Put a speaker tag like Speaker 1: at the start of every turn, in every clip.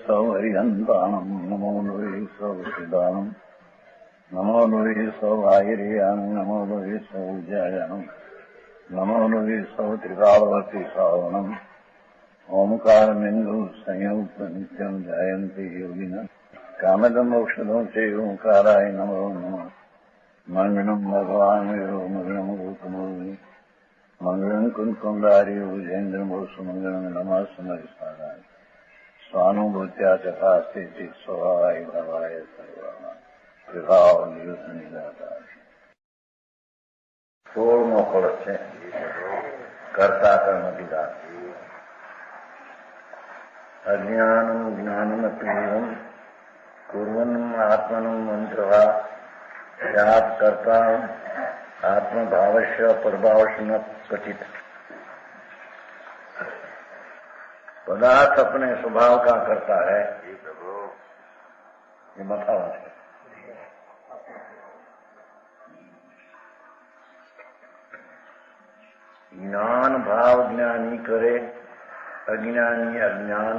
Speaker 1: सौहरिहन्ताणम् नमो नुवे सौसिदानम् नमो नुवे सौभागिर्याम् नमो नुवे सौज्यायानम् नमो नुवे सौत्रिकालवती सावनम् ओंकारमिन्दु संयुक्त नित्यम् जयन्ति योगिनः कामदम् औषधम् च ओंकाराय नमो नमः मंगलम् भगवान् विरो मंगलम् गौतमोऽग्नि मंगलम् कुन्कुण्डार्यो विजेन्द्रमोसुमङ्गलम् नमः समरिसाराय स्वानुभूत्या चकास्ते स्वभावाय भवाय सर्वाः विभावनियुतनिदाताय 16મો કળશ છે કર્તા કર્મધિકાર અજ્ઞાનમ જ્ઞાનમપીવમ કુર્વન્નમ આત્મનમ મંત્રવા સ્યાત કર્તા आत्मभावस्य प्रभावस्य न क्वचित। पदार्थ अपने स्वभाव का करता है, ये मथावत है। ज्ञान भाव ज्ञानी करे, अज्ञानी अज्ञान,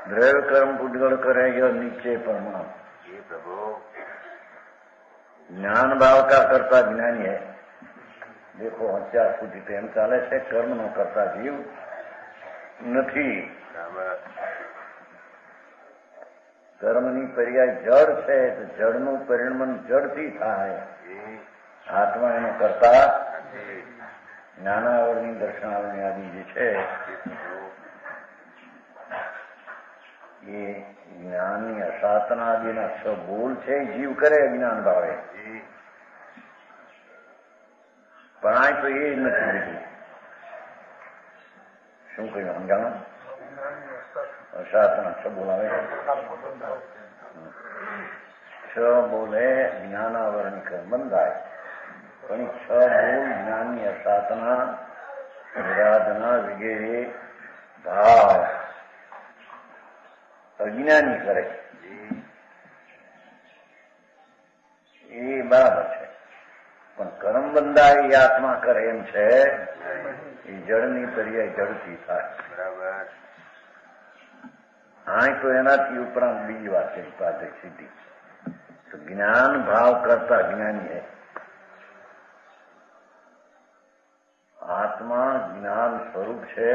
Speaker 1: द्रव्य कर्म पुद्गल करे यह नीचे परमात्मा। ये प्रभु ज्ञान भाव का करता ज्ञानी है। देखो અત્યાર સુધી તેમ ચાલે છે કર્મ નો કરતા જીવ નથી। કર્મની પર્યાય જડ છે તો જડનું પરિણમન જડથી થાય। આત્મા એનો કરતા જ્ઞાનાવરણી દર્શનાવરણી આદિ જે છે એ જ્ઞાનની અસાતના આદિના છ બોલ છે જીવ કરે અજ્ઞાન ભાવે, પણ આ તો એ નથી લીધું। શું કહ્યું સમજાણો? અસાતના છ બોલ આવે, છ બોલે જ્ઞાનાવરણી બંધાય, પણ છ બોલ જ્ઞાનની અસાતના વિરાધના વિગેરે ભાવ અજ્ઞાની કરે એ બરાબર છે, પણ કર્મ બંધાય એ આત્મા કરે એમ છે એ જળની પર્યાય જળથી થાય। બરાબર। હા તો એનાથી ઉપરાંત બીજી વાત છે પાસે સીધી તો જ્ઞાન ભાવ કરતા જ્ઞાની है। આત્મા જ્ઞાન સ્વરૂપ છે,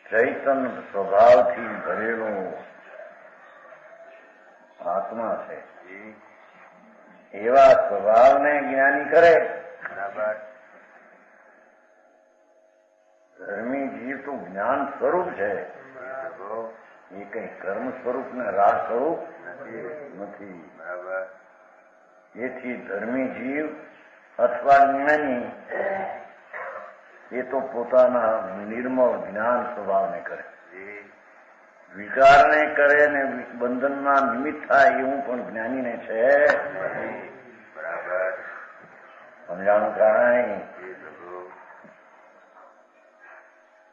Speaker 1: ચૈતન સ્વભાવથી ભરેલો આત્મા છે। એવા સ્વભાવને જ્ઞાની કરે। બરાબર। ધર્મી જીવ તો જ્ઞાન સ્વરૂપ છે, એ કઈ કર્મ સ્વરૂપ ને રાગ સ્વરૂપ નથી। બરાબર। એથી ધર્મી જીવ અથવા જ્ઞાની એ તો પોતાના નિર્મળ જ્ઞાન સ્વભાવને કરે, વિકારને કરે ને બંધનના નિમિત્ત થાય એવું પણ જ્ઞાનીને છે। બરાબર। સમજાણું કાંઈ?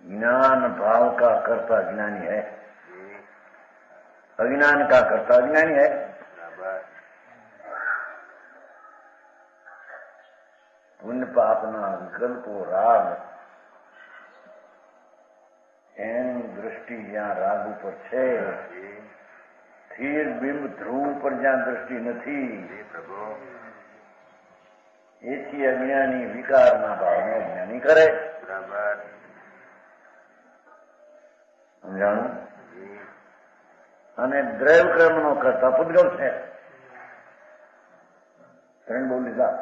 Speaker 1: ज्ञान भाव का करता ज्ञानी है, अज्ञान का करता अज्ञानी है। पुण्य पापना विकल्पो राग એની દ્રષ્ટિ જ્યાં રાગ ઉપર છે, સ્થિર બિંબ ધ્રુવ ઉપર જ્યાં દ્રષ્ટિ નથી, એથી અજ્ઞાની વિકારના ભાવને જ્ઞાની કરે। બરાબર। સમજાણું? અને દ્રવ્ય કર્મ નો કરતા પૂતગલ છે। ત્રણ બોલ લીધા।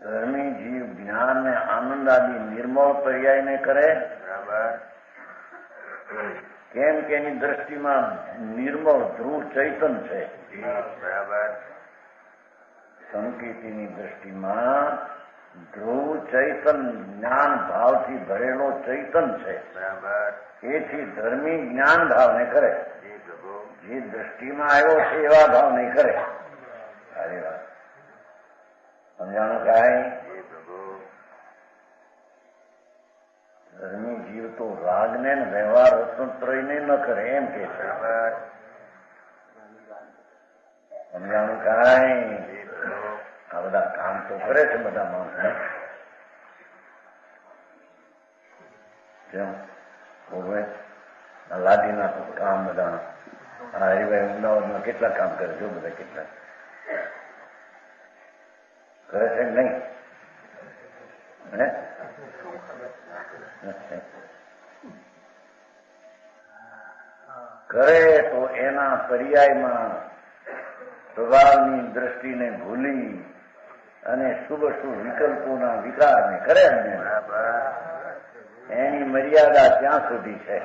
Speaker 1: ધર્મી જીવ જ્ઞાન ને આનંદ આદિ નિર્મળ પર્યાય ને કરે। બરાબર। કેમ કે એની દ્રષ્ટિમાં નિર્મળ ધ્રુવ ચૈતન છે। બરાબર। સંકેતીની દ્રષ્ટિમાં ધ્રુવ ચૈતન જ્ઞાન ભાવથી ભરેલો ચૈતન છે। બરાબર। એથી ધર્મી જ્ઞાન ભાવને કરે, જે દ્રષ્ટિમાં આવ્યો છે એવા ભાવ નહીં કરે। સારી વાત સમજાણું કાંઈ? ધર્મી જીવ તો રાગને વ્યવહાર રત્નત્રયને ન કરે એમ કે છે। સમજાણું કાંઈ? આ બધા કામ તો કરે છે બધા માણસ। જેમ હવે લાદીના કામ બધા હરિભાઈ અમદાવાદમાં કેટલા કામ કરે જો બધા કેટલા કરે છે નહીં કરે તો એના પર્યાયમાં સ્વભાવની દ્રષ્ટિને ભૂલી અને શુભ શુભ વિકલ્પોના વિકારને કરે એની મર્યાદા ત્યાં સુધી છે.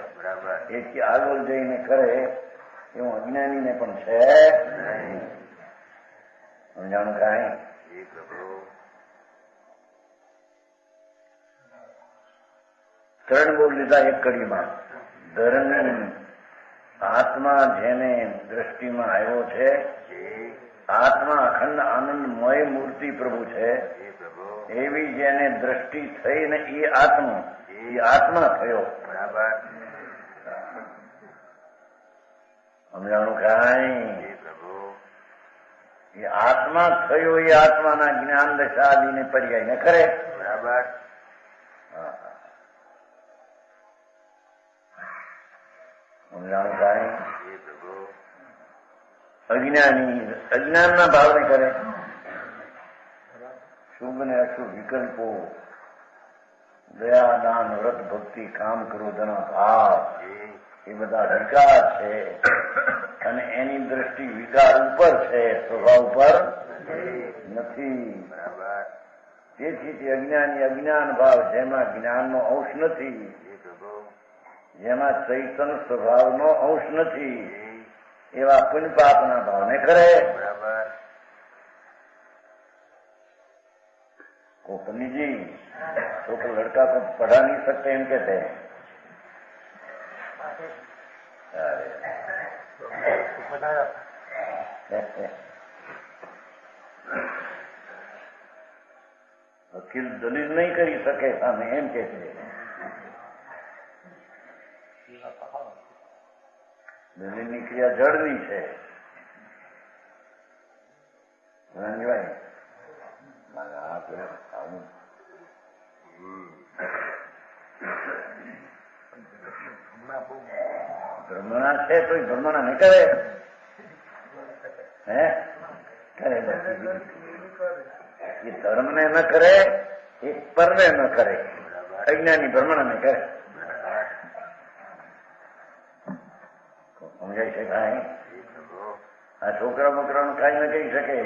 Speaker 1: એથી આગળ જઈને કરે એવું અજ્ઞાનીને પણ છે. સમજાણું કાંઈ? ત્રણ બોલ લીધા એક કડીમાં. ધર્મ આત્મા જેને દ્રષ્ટિમાં આવ્યો છે, આત્મા અખંડ આનંદમય મૂર્તિ પ્રભુ છે, એવી જેને દ્રષ્ટિ થઈ ને એ આત્મા થયો. બરાબર સમજાણું કાંઈ? એ આત્મા થયો એ આત્માના જ્ઞાન દશાદીને પર્યાયને કરે. બરાબર સમજાણું કાંઈ? અજ્ઞાનના ભાવને કરે. શુભ ને અશુભ વિકલ્પો, દયા દાન વ્રત ભક્તિ કામ ક્રોધના ભાવ એ બધા વિકાર છે અને એની દ્રષ્ટિ વિકાર ઉપર છે, સ્વભાવ ઉપર નથી. તેથી તે અજ્ઞાની અજ્ઞાન ભાવ જેમાં જ્ઞાનનો અંશ નથી, જેમાં ચૈતન સ્વભાવનો અંશ નથી, એવા પુण्य પાપના ભાવને કરે. બરાબર को पन्नी जी तो लड़का को पढ़ा नहीं सकते हम कहते हैं. વકીલ દલીલ નહીં કરી શકે સામે એમ કે છે. દલીલની ક્રિયા જળની છે. રંજભાઈ બ્રહ્મણા છે તો બ્રહ્મણા નહીં કરે. હે કરે એ ધર્મને ન કરે, એ પરને ન કરે. અજ્ઞાની બ્રહ્મણાને કરે. સમજાય છે કાંઈ? આ છોકરા બોકરાનું કાંઈ ન કહી શકે.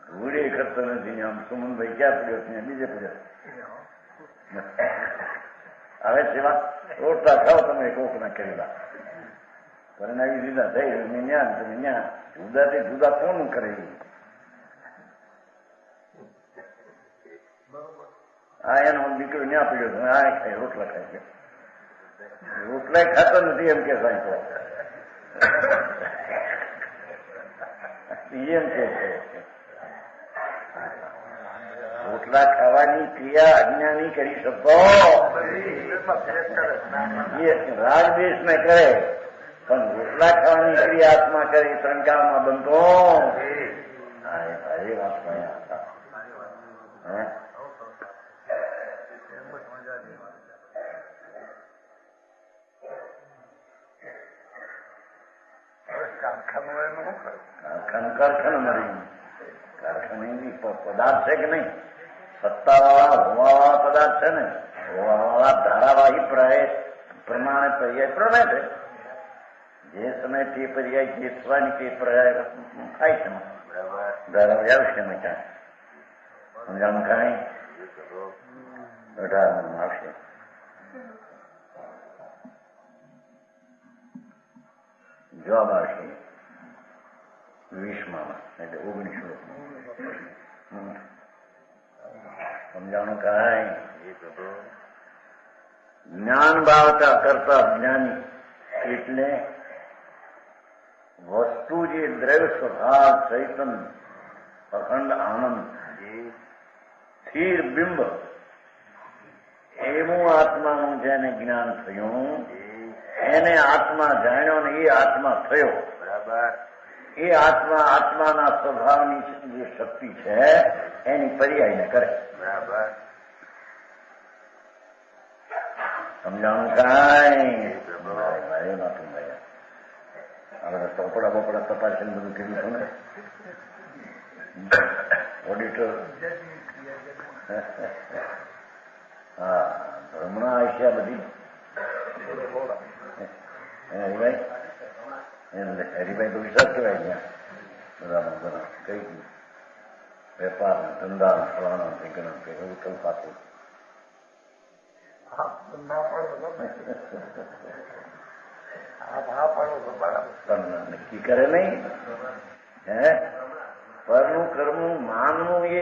Speaker 1: રૂડે કરતો નથી. આમ સુમનભાઈ ક્યાં પડ્યો છે? બીજે પડ્યો. હવે સેવા રોટલા ખાઓ તમે કોકના કરેલા પરણાવી દીધા થઈ તમે ન્યા જુદાથી જુદા કોણ કરે? આ એનો દીકરો ન્યા પડ્યો છે. આ ખાય રોટલા ખાય છે. રોટલા ખાતો નથી એમ કે સાંઈ એમ કે છે. રોટલા ખાવાની ક્રિયા અજ્ઞાની કરી શકો. રાગદેશ ને કરે પણ રોટલા ખાવાની ક્રિયા આત્મા કરે. ત્રણ કાળમાં બનતો. એ વાત કારખાને પદાર્થ છે કે નહીં? સત્તાવાળા હોવાવાળા પદાર્થ છે ને. હોવાવાળા ધારાવાહી પ્રમાણે પર્યાય પ્રમાણે છે. જે સમય તે પર્યાય જે થવાની તે પર્યાય થાય છે. ધારાવાહી આવશે ને ક્યાં સમજાણું કાંઈ? 18 આવશે. જવાબ આવશે 20માં એટલે 19. સમજાણું કાંઈ? જ્ઞાન ભાવતા કરતા જ્ઞાની એટલે વસ્તુ જે દ્રવ્ય સ્વભાવ ચૈતન અખંડ આનંદ સ્થિર બિંબ એવું આત્માનું જેને જ્ઞાન થયું એને આત્મા જાણ્યો ને એ આત્મા થયો. બરાબર એ આત્માના સ્વભાવની જે શક્તિ છે એની પર્યાયને કરે. બરાબર સમજાણું કાંઈ? ભાઈ માથું ભાઈ આપણે ચોપડા બોપડા તપાસીને બધું કર્યું હતું ને ઓડિટર. હા હમણાં આશા બધી હરિભાઈ તો વિશ્વાસ કહેવાય ત્યાં બરાબર બરાબર કઈ વેપાર ધંધા ફલાણા કંઈક એવું કઈ પાછું નક્કી કરે નહીં. હે પરનું કરવું માનવું એ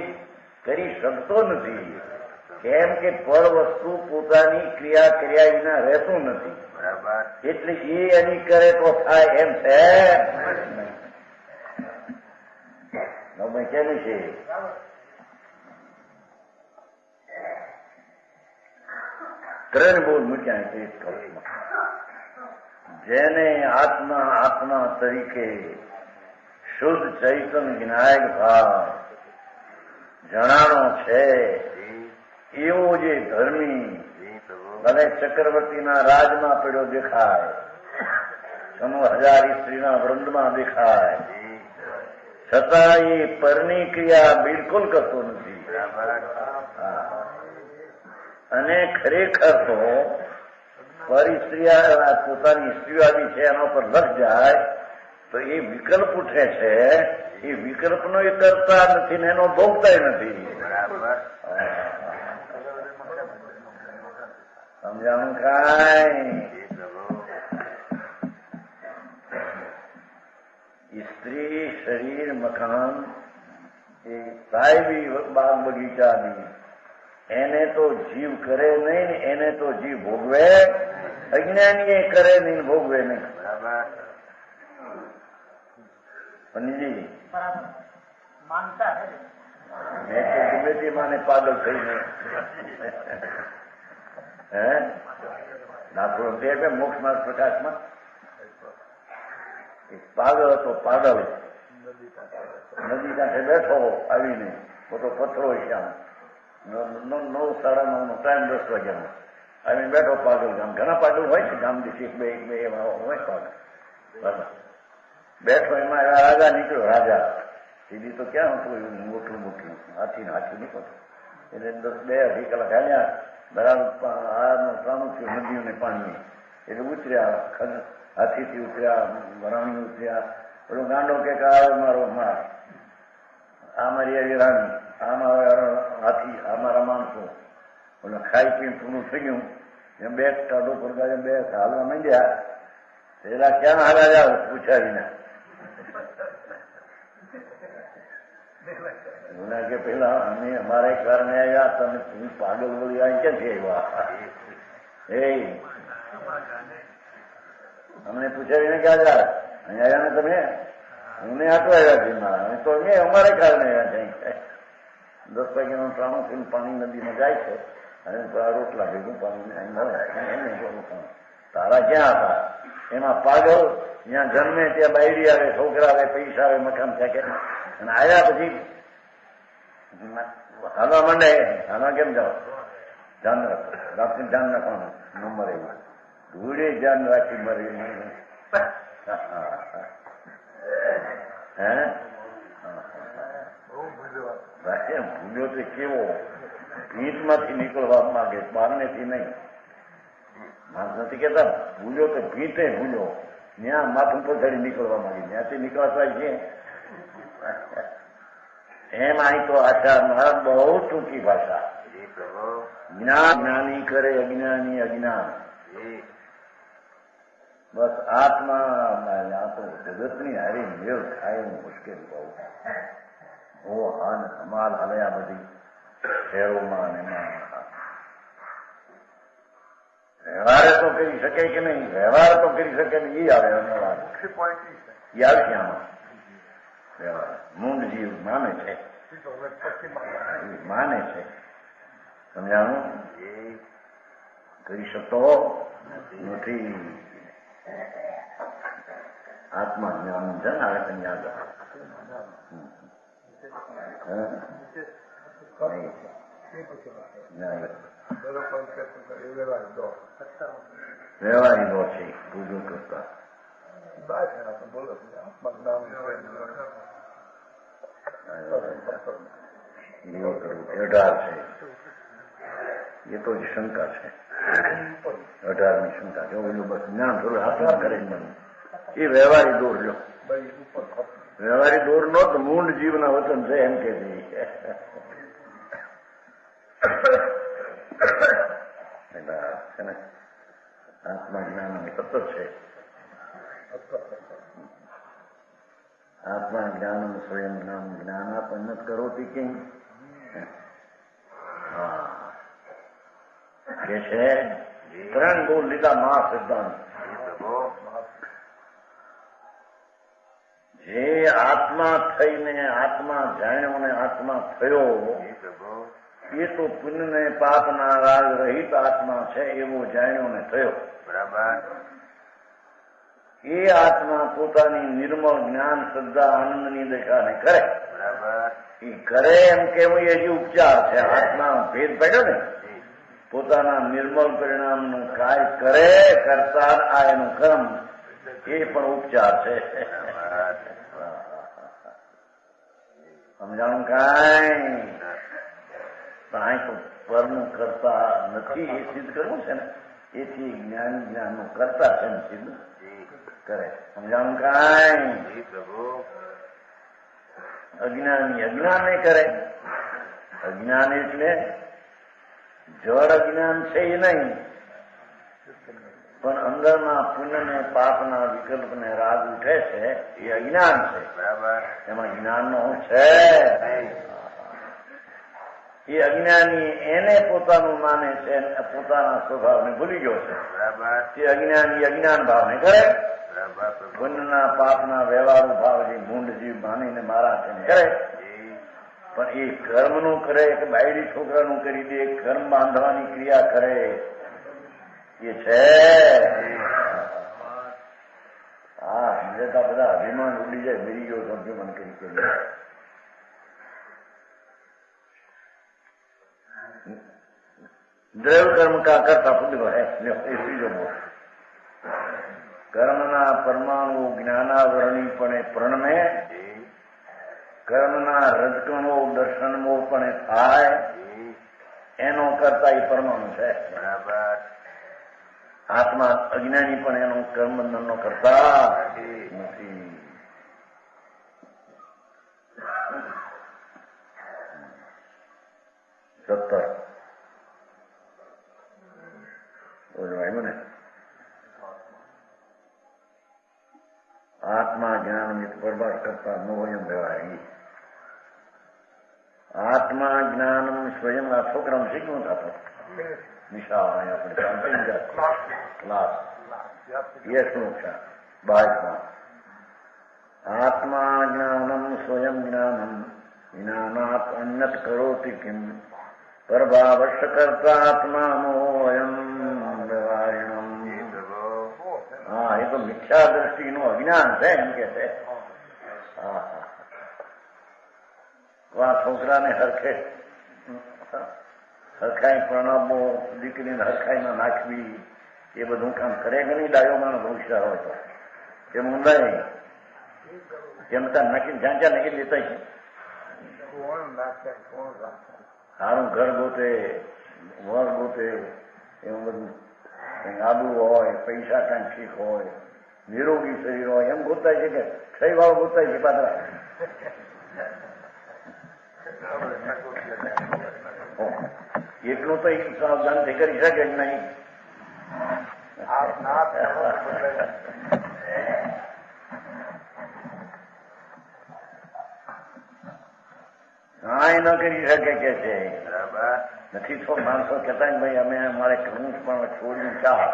Speaker 1: કરી શકતો નથી. કેમ કે પર વસ્તુ પોતાની ક્રિયા કર્યા વિના રહેતું નથી. બરાબર એટલે એ એની કરે તો થાય એમ છે. કેમ છે ત્રણ બોલ મૂક્યા છે એક કલ્પમાં. જેને આત્મા તરીકે શુદ્ધ ચૈતન વિનાયક ભાવ જણાણો છે એવો જે ધર્મી ભલે ચક્રવર્તીના રાજમાં પડ્યો દેખાય, 1000 સ્ત્રીના વૃંદમાં દેખાય, છતાં એ પરની ક્રિયા બિલકુલ કરતો નથી. અને ખરેખર તો પરિસ્ત્રીયા પોતાની સ્ત્રીવાદી છે એના પર લખ જાય તો એ વિકલ્પ ઉઠે છે. એ વિકલ્પનો એ કરતા નથી ને એનો ભોગતા નથી. સમજાણું કાંઈ? સ્ત્રી શરીર મકાન એ સાહેબી બાગ બગીચાની એને તો જીવ કરે નહીં ને એને તો જીવ ભોગવે. અજ્ઞાની એ કરે નહીં ભોગવે નહીં. પંડિતજી
Speaker 2: માનતા
Speaker 1: મેં તો ધીમે માને પાગલ થઈને હે દાખલો છે મોક્ષ માર્ગ પ્રકાશમાં પાગલ હતો. પાગલ નદી કાંઠે બેઠો આવીને મોટો પથરો શ્યામ 9:30 નો ટાઈમ 10 વાગ્યાનો આવીને બેઠો પાગલ. ગામ ઘણા પાગલ હોય છે ગામ દીઠ એક બે એવા હોય પાગલ. બરાબર બેઠો એમાં રાજા નીકળ્યો. રાજા સીધી તો ક્યાં હતું મોટું હાથી નીકળતો એટલે 2-2.5 કલાક હાલ્યા. બરાબર ત્રાણું થયું નદીઓને પાણી એટલે ઉતર્યા. હાથીથી ઉતર્યા, વરાણી ઉતર્યા. પેલો ગાંડો કે મારો માર આ મારી આવી રાણી, આ મારા હાથી, આ મારા માણસો. એટલે ખાઈ પીને પૂરું થઈ ગયું. એમ બે ટાઢો પડતા બે હાલવા માંડ્યા. પેલા ક્યાં હાલ્યા જાવ પૂછ્યા વિના. એના કે પેલા અમે અમારા કારણે આવ્યા, તમે પાગલ બોલી આવી ક્યાંથી આવ્યા? એ અમને પૂછાવીને ક્યાં જાય અહીંયા આવ્યા ને તમે? અમને આટલો આવ્યા છે મારા તો અમે અમારે કારણે આવ્યા છે. 10 વાગ્યાનું 93 પાણી નદીમાં જાય છે અને રોટલા ભેગું પાણી મળે. તારા ક્યાં હતા? એમાં પાગલ જ્યાં જન્મે ત્યાં બાયડી આવે, છોકરા આવે, પૈસા આવે, મકાન થાય કે અને આવ્યા પછી હાલવા માંડે. હાલવા કેમ જાઓ? ધ્યાન રાખો. રાત્રે ધ્યાન રાખવાનું. નંબર એમાં ધૂળે ધ્યાન રાખી મરે. હે ભૂલ્યો તો કેવો ભીંતમાંથી નીકળવા માંગે, બહારનેથી નહીં. માણસ નથી કેતા ભૂલ્યો તો ભીંતે ભૂલ્યો. ત્યાં માથું પછાડી નીકળવા માંગે, ત્યાંથી નીકળતા છે. એમ અહીં તો આચાર બહુ ટૂંકી ભાષા. જ્ઞાની કરે અજ્ઞાની અજ્ઞાન. બસ આત્મા તો જગતની હારી મેળ થાય એવું મુશ્કેલ બહુ. ઓ હા ને ધમાલ હાલ્યા બધી શહેરોમાં એમાં. વ્યવહારે તો કરી શકે કે નહીં? વ્યવહાર તો કરી શકે ને એ આવે અનુવાદ એ આવે છે આમાં. વ્યવહાર મૂંડ જીવ માને છે, માને છે. સમજાણું? કરી શકતો નથી. આત્મા જ્ઞાન છે ને આવે તને યાદ વ્યવહારી દોર છે પૂજો કરતા અઢાર છે એ તો શંકા છે 18ની શંકા જો એનું બસ જ્ઞાન થોડું હાથમાં કરે એ વ્યવહારી દોર લો વ્યવહારી દોર નો તો મૂળ જીવના વચન છે એમ કે છે ને આત્મા જ્ઞાન સતત છે આત્મા જ્ઞાન સ્વયં જ્ઞાન જ્ઞાનાપન્નત કરોતિ કિમ કે છે 3 બોલ લીધા મહા સિદ્ધાંત જે આત્મા થઈને આત્મા જાણ્યો ને આત્મા થયો એ તો પુણ્ય ને પાપના રાગ રહિત આત્મા છે એવો જાણ્યો ને થયો બરાબર એ આત્મા પોતાની નિર્મળ જ્ઞાન શ્રદ્ધા આનંદની દશાને કરે બરાબર એ કરે એમ કેવું એ જ ઉપચાર છે આત્મા ભેદ પડ્યો ને પોતાના નિર્મળ પરિણામનું કાર્ય કરે કરતા આ એનું કર્મ એ પણ ઉપચાર છે સમજાણું કાંઈ અહીં તો પરનું કરતા નથી એ સિદ્ધ કરવું છે ને એથી જ્ઞાનનું કરતા છે ને સિદ્ધ કરે સમજાણું કાંઈ અજ્ઞાની અજ્ઞાન નહીં કરે અજ્ઞાન એટલે જળ અજ્ઞાન છે એ નહીં પણ અંદરના પુણ્ય ને પાપના વિકલ્પ ને રાગ ઉઠે છે એ અજ્ઞાન છે બરાબર એમાં જ્ઞાનનો છે એ અજ્ઞાની એને પોતાનું માને છે પોતાના સ્વભાવને ભૂલી ગયો છે બરાબર તે અજ્ઞાની અજ્ઞાન ભાવને કરે પુણ્યના પાપના વ્યવહારુ ભાવ જે ભૂંડ જીવ માનીને મારા છે કરે પણ એ કર્મનું કરે કે બાયડી છોકરાનું કરી દે કર્મ બાંધવાની ક્રિયા કરે એ છે હા સમજતા બધા અભિમાન ઉડી જાય મેરી ગયો અભિમાન કરી દ્રવ કર્મ કા કરતા પુત્ર હે ત્રીજો બોલ કર્મના પરમાણુ જ્ઞાનાવરણીપણે પ્રણમે કર્મના રજકણો દર્શનમોપણે થાય એનો કરતા એ પરમાણુ છે બરાબર આત્મા અજ્ઞાની પણ એનો કર્મ બંધનનો કરતા નથી સત્તર મને આત્મા જ્ઞાન બરબાદ કરતા નોયમ વ્યવહારી આત્મા જ્ઞાન સ્વયં આ છોકરાનું શીખવું થતો નિશાળ આપણે ક્લાસ એ શું છે 22માં આત્મા જ્ઞાનમ સ્વયં જ્ઞાનમ જ્ઞાનાત અન્યત કરોતિ કિમ પરભાવશ કરતા આત્માનોયમ વ્યવહારિણમ હા એ તો મિથ્યા દ્રષ્ટિનું અજ્ઞાન છે એમ કે છે હા આ છોકરાને હરખાઈ પ્રણામો દીકરીને હરખાઈમાં નાખવી એ બધું કામ કરે કે નહીં ડાયો માણસ હોશિયાર હોય તો એમ ઊંધાય એમ ત્યાં નાખીને જ્યાં જ્યાં નાખી લેતા છે સારું ઘર ગોતે વર ગોતે એવું બધું કંઈક આબુ હોય પૈસા કાંઈક ઠીક હોય નિરોગી શરીર હોય એમ ગોતાય છે કે ક્ષય વાળો ગોતાય છે પાત્રા એટલું તો સાવધાનથી કરી શકે જ નહીં હા એ ન કરી શકે કે છે નથી તો માણસો કહેતા ને ભાઈ અમે અમારે કરવું પણ છોડ્યું 4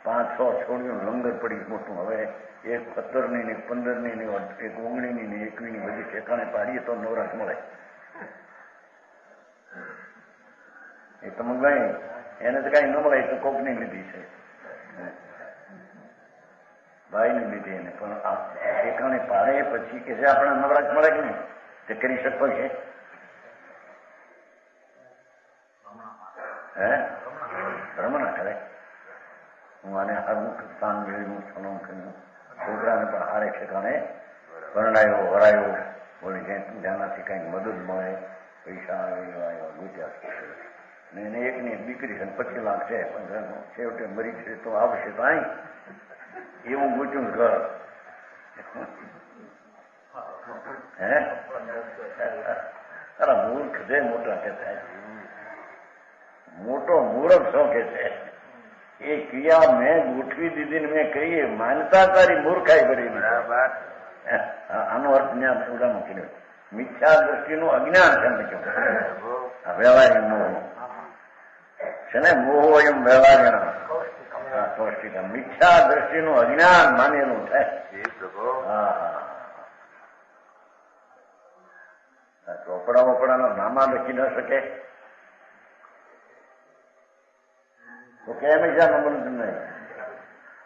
Speaker 1: 5 6 છોડ્યું લંગર પડી મોટું હવે એક 17ની ને 15ની ને એક 19ની ને 21ની બધી ઠેકાણે પાડીએ તો નવરાશ મળે એ તો મંગાઈ એને તો કઈ ન મળે તો કોકની લીધી છે ભાઈની લીધી એને પણ આ ઠેકાણે પાડે પછી કે છે આપણે નવરાજ મળે કે નહીં તે કરી શકતો છે હે ભ્રમણા કરે હું આને હરમુખ સ્થાન મેળવ્યું સનમ કર્યું છોકરાને પણ હારે ઠેકાણે પરણાયો વરાયો બોલી ક્યાંક જાનાથી કંઈક મદદ મળે પૈસા આવે એવા એવા ગુજ્યા ને એને એકની દીકરી છે 25 લાખ છે પણ છેવટે મરી છે તો આવશે તો અહીં એવું ગોચ્યું ઘર હે અરે મૂર્ખ છે મોટા કે થાય મોટો મૂર્ખ છો કે છે એ ક્રિયા મેં ગોઠવી દીધી ને મેં કહીએ માનતા તારી મૂર્ખાઈ કરી આનો અર્થ ત્યાં ઉડા મૂકી દો મિથ્યા દ્રષ્ટિનું અજ્ઞાન છે મેં કહ્યું વ્યવહારિક મોહ છે ને મોહ એમ વ્યવહારિક સ્પષ્ટિક મિથ્યા દ્રષ્ટિનું અજ્ઞાન માનેલું થાય ચોપડા વોપડાના નામા લખી ન શકે તો કેમ ઈજા નંબર નહીં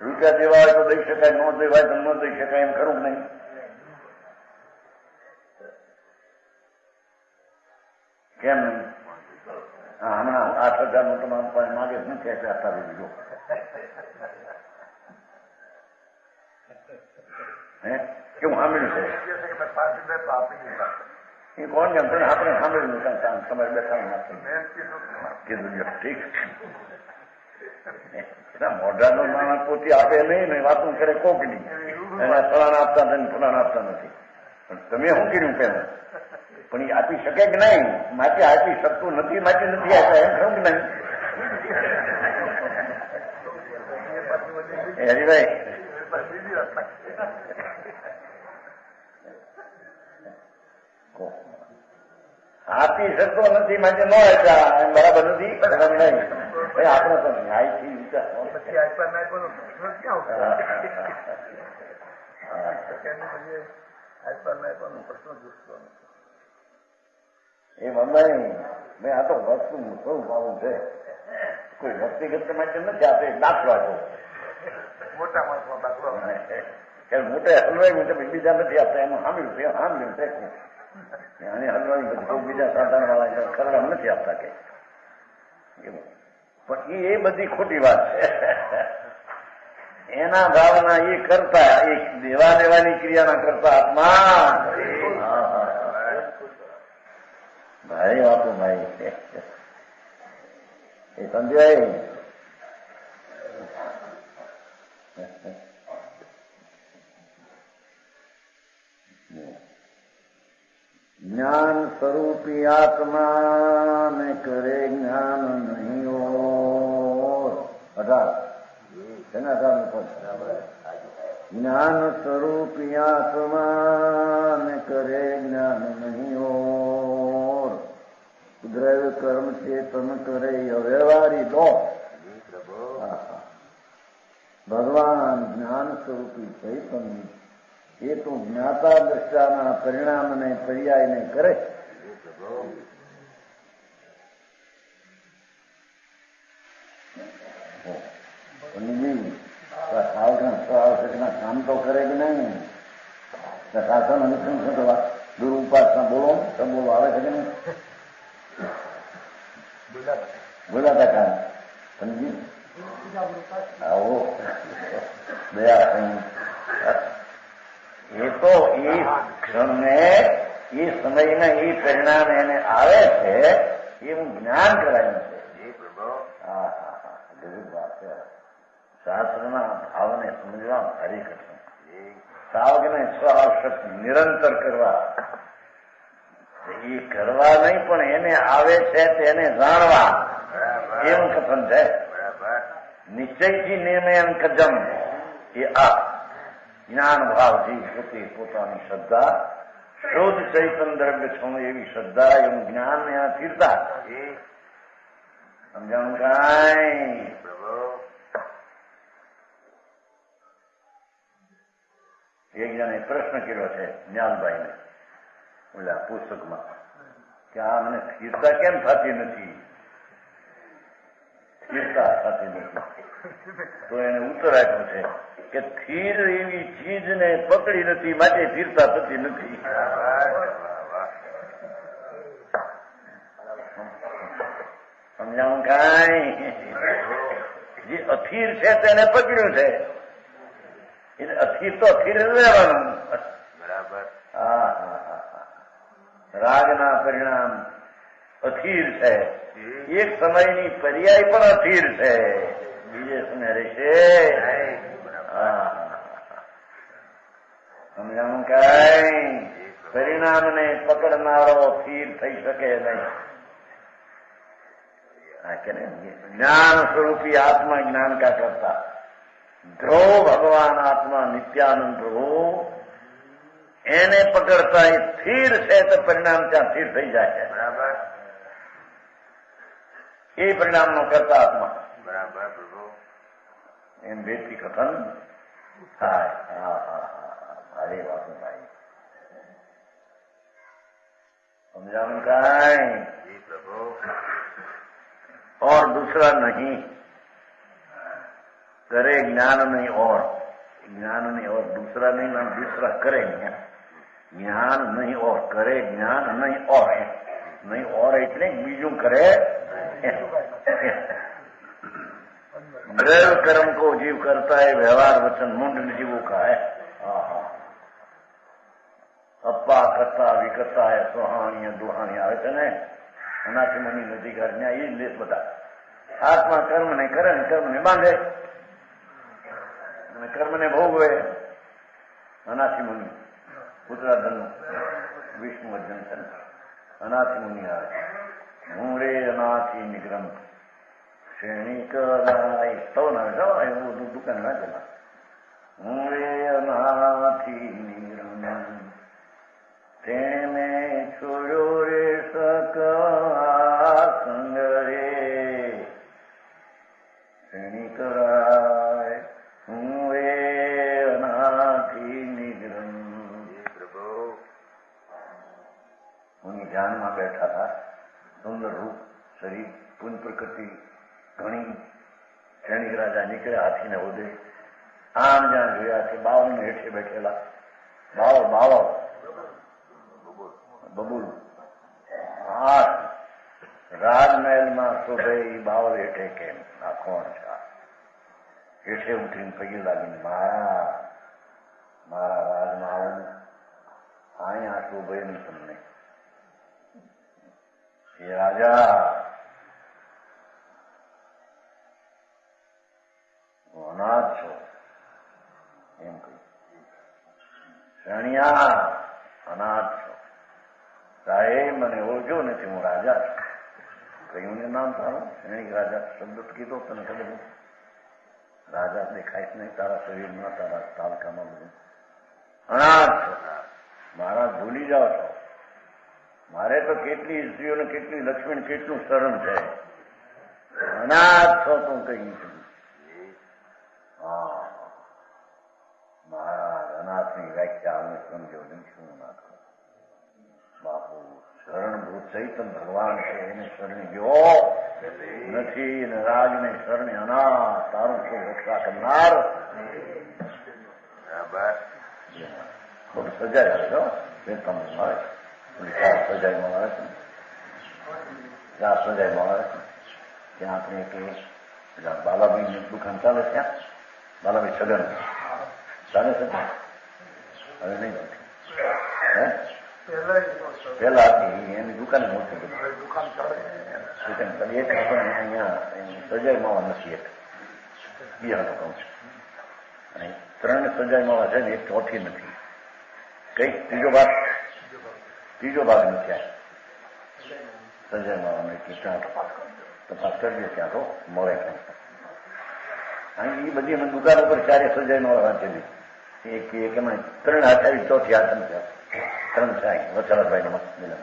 Speaker 1: રૂપિયા દેવા હોય તો દઈ શકાય ન દેવાય તો ન દઈ શકાય એમ ખરું નહીં કેમ નહીં હમણાં 8,000 નું તમારા પાસે માગે શું કે આપતા દીધો હે કેવું સાંભળ્યું છે એ કોણ કેમ પણ આપણે સાંભળ્યું તમારે બેઠા કીધું ઠીક મોઢાનો માણસ પોતે આપે નહીં ને વાતું કરે કોકની એના ફલાણા આપતા નથી ફલાણા આપતા નથી પણ તમે શું કર્યું પેલું પણ એ આપી શકે કે નહીં માટે આપી શકતું નથી માટે નથી આપ્યા એમ ખરું કે નહીં હરિભાઈ આપી શકતો નથી માટે ન આપ્યા એમ બરાબર નથી નહીં આપણે તો ન્યાયથી વિચાર એ મમ્મી મેં આ તો વસ્તુ સ્વરૂપ આવું છે કોઈ વ્યક્તિગત માટે નથી આપે દાખલો આપો મોટા માણસો દાખલો મોટે હલવાઈ મુજબ બીજા નથી આપતા એનું સાંભળ્યું છે અને હલવાઈ બધું બીજા સાધારણ વાળા ખરડા નથી આપતા કે પણ એ બધી ખોટી વાત છે એના ભાવના એ કરતા એ દેવા લેવાની ક્રિયાના કરતા આત્મા ભાઈ વાપો ભાઈ એ સમજાય જ્ઞાન સ્વરૂપી આત્મા ને કરે જ્ઞાન નહીં ઓર 18 છે ને 18 જ્ઞાન સ્વરૂપી આત્મા ને કરે જ્ઞાન નહીં ઓર દ્રવ્ય કર્મ ચેતન કરે અવ્યવહારી દો ભગવાન જ્ઞાન સ્વરૂપી ચૈતન્ય એ તો જ્ઞાતા દ્રષ્ટાના પરિણામને પર્યાયને કરે આવશ્યકના કામ તો કરે કે નહીં શાસન અનુસંધાન કરવા દુરુપાસના બોલો તો બોલો આવે છે કે નહીં બોલાતા કામ સમજી આવો દયા એ તો એ ક્ષણને એ સમયને એ પરિણામ એને આવે છે એવું જ્ઞાન કરાયું છે હા હા હા ગરીબ વાત છે શાસ્ત્રના ભાવને સમજવા ભારી કઠણ સાવકને સ્વઆવશ્યક નિરંતર કરવા એ કરવા નહીં પણ એને આવે છે તેને જાણવા એવું કથન છે નિશ્ચયથી નિર્ણયન કદમ એ આ જ્ઞાન ભાવથી પોતે પોતાની શ્રદ્ધા શુદ્ધ ચૈતન દ્રવ્ય છું એવી શ્રદ્ધા એવું જ્ઞાન ને આ સ્થિરતા સમજાણું કાંઈ એક જણે પ્રશ્ન કર્યો છે જ્ઞાનભાઈને ઓલા પુસ્તકમાં કે આ મને સ્થિરતા કેમ થતી નથી સ્થિરતા થતી નથી તો એને ઉત્તર આપ્યો છે કે સ્થિર એવી ચીજને પકડી નથી માટે સ્થિરતા થતી નથી. સમજાવું કાંઈ? જે અસ્થિર છે તેને પકડ્યું છે, એટલે અસ્થિર તો અસ્થિર રહેવાનું. બરાબર. હા હા હા. રાગના પરિણામ અસ્થિર છે. એક સમયની પર્યાય પણ અસ્થિર છે, બીજે સમય રહેશે. સમજાણું કાંઈ? પરિણામને પકડનારો સ્થિર થઈ શકે નહીં. ज्ञान स्वरूपी आत्मा ज्ञान का करता, ध्रुव भगवान आत्मा नित्यानंद प्रभु એને પકડતા એ સ્થિર છે તો પરિણામ ત્યાં સ્થિર થઈ જાય છે. બરાબર. એ પરિણામનો કરતા આત્મા. બરાબર પ્રભુ. એમ બેથી કથન થાય. હા હા હા. ભારી વાતો ભાઈ. समझाऊं कांई? जी प्रभु। और दूसरा नहीं करे ज्ञान नहीं, और ज्ञान नहीं और दूसरा नहीं ना, दूसरा करे ज्ञान नहीं और करे ज्ञान नहीं और नहीं और એટલે બીજું કરે. द्रव्य कर्म को जीव करता है, व्यवहार वचन मुंड जीवों का है. અપ્પા કરતા વિકર્તા સોહાણીય દુહાણી આવે છે ને, એનાથી મની નથી ઘરના એ જ લેશ બધા. આત્મા કર્મને કરે ને કર્મને બાંધે અને કર્મને ભોગવે. અનાથી મુનિ ઉત્તરાધન વિષ્ણુ અર્જન છે, અનાથી મુનિ આવે. હું રે અનાથી નિગ્રમ શ્રેણી કરાય સૌ ના જાઓ એવું દુકાન ના ચલા. હું રે અનાથી નિગ્રમ તેને છોડ્યો રે સકા સંગ રે શ્રેણી કરાય. હું રે અનાથી નિગ્રમ. પ્રભુ હું ધ્યાનમાં બેઠા હતા. સુંદર રૂપ શરીર પૂન પ્રકૃતિ ઘણી. શ્રેણી રાજા નીકળ્યા હાથીને હોદે. આમ જ્યાં જોયા કે બાવળને હેઠે બેઠેલા બાવળ બબુલ હાથ રાજમહેલમાં શોભે એ બાવળ હેઠે કેમ? આ કોણ છે? હેઠે ઉઠીને પગે લાગીને મારા રાજમાં આવું અહીંયા શોભે નહીં તમને. એ રાજા અનાથ છો એમ કહ્યું. શણિયા અનાથ છો. સાહેબ મને ઓળખ્યો નથી, હું રાજા છું. કહ્યું ને નામ તારું? શ્રેણી રાજા શબ્દ કીધો તને ખબર નથી? રાજા દેખાય નહીં તારા શરીરમાં, તારા તાલકામાં બધું. અનાથ છો, મારા ભૂલી જાઓ છો. મારે તો કેટલી સ્ત્રીઓને કેટલી લક્ષ્મી કેટલું શરણ છે. અનાથ છો તું કહી છું. હા મહારાજ અનાથની વ્યાખ્યા અમે સમજો નહીં. શું ના કરો બાપુ? શરણભૂત ચૈતન ભગવાન છે, એને શરણે ગયો નથી ને રાજને શરણે અનાથ. તારું શું રક્ષા કરનાર? ખુબ સજાય છો બે તમે મળે સજાઈમાં મળે છે. ત્યાં સજાઈમાં મળે છે. ત્યાં આપણે કે બાલાભાઈની દુકાન ચાલે છે. ત્યાં બાલાભાઈ સગન ચાલે છે. હવે નહીં પેલા હતી એની દુકાન મોટી દુકાન એક અહીંયા સજાઈ માવા નથી. એક બિહારનો કહું છું. અને 3 સજાઈ માવા છે ને, એક ચોથી નથી. કઈ ત્રીજો ભાગ નથી. સજાઈ માવાનો ત્યાં તપાસ કરીએ ત્યાં તો મળે. એ બધી અમે દુકાન ઉપર 4 સજાઈ માવા વાંચેલી. એક એમાં 3 હાથ આવી, ચોથી હાથ નથી. 3 છે વચરાભાઈ નો મિલન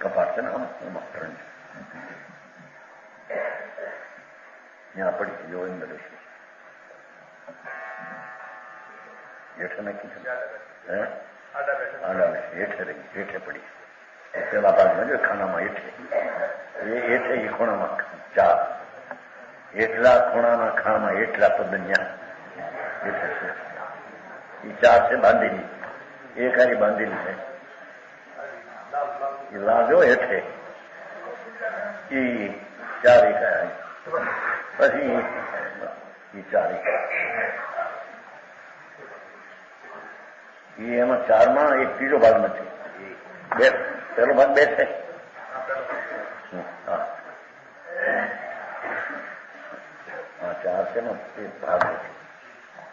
Speaker 1: કપાટ છે ને એમાં 3 છે. ત્યાં પડી જો અંદર હેઠે નાખી છે. હેઠે રહી, હેઠે પડી. પેલા ભાગમાં જો ખાનામાં હેઠે એ ખૂણામાં 4 એટલા ખૂણાના ખાણામાં એટલા પદ ત્યાં એ ચાર છે બાંધેલી, એક હારી બાંધેલી છે. એ લાજો હેઠે એ ચારી કયા પછી એ ચારી એમાં ચારમાં એક ત્રીજો ભાગ નથી. બે પહેલો ભાગ બે છે. હા ચાર છે ને એ ભાગ નથી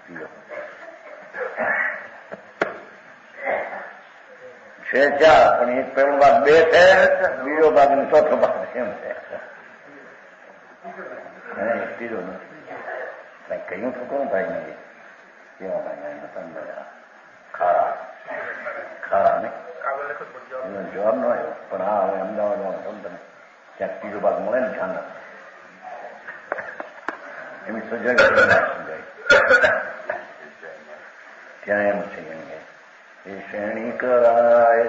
Speaker 1: ત્રીજો છે ચાર, પણ એક પહેલો ભાગ બે છે, બીજો ભાગ ને ચોથો ભાગ એમ છે. ત્રીજો નથી કઈ કહ્યું તો કોણ ભાઈ નથી કેવા ભાઈ ખારા ખારા ને એનો જવાબ ન આવ્યો. પણ હા હવે અમદાવાદમાં તમને ક્યાંક ત્રીજો ભાગ મળે ને ખ્યાલ એમની સજાગ ત્યાં એમ છે એ શ્રેણી કરાય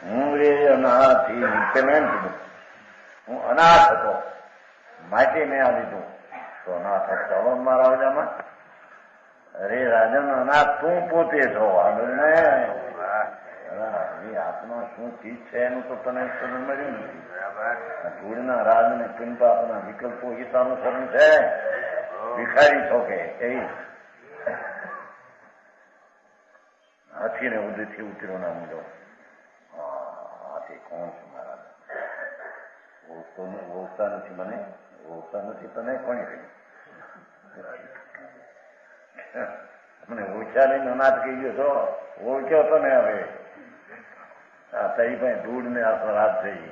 Speaker 1: હું રે અનાથી પેમેન્ટ કીધું હું અનાથ હતો માટે મેં આ લીધું તો અનાથ હતો મારા રાજામાં. અરે રાજન અનાથ તું પોતે છો ને આત્મા શું ચીજ છે એનું તો તને સમજ મળ્યું નથી. ધૂળના રાજ ને પિંપાપના વિકલ્પો ગીતાનું શરણ છે. ભિખારી છો કે એ હાથીને ઉદયથી ઉતર્યો ના મુજો. હાથી કોણ છે મારા ઓળખતા નથી મને, ઓળખતા નથી તને કોણે કહ્યું? મને ઓળખ્યા નહીં અનાથ કહી ગયો છો, ઓળખ્યો તો ને હવે આ તઈ ભાઈ દૂધ ને આ રાત થઈ.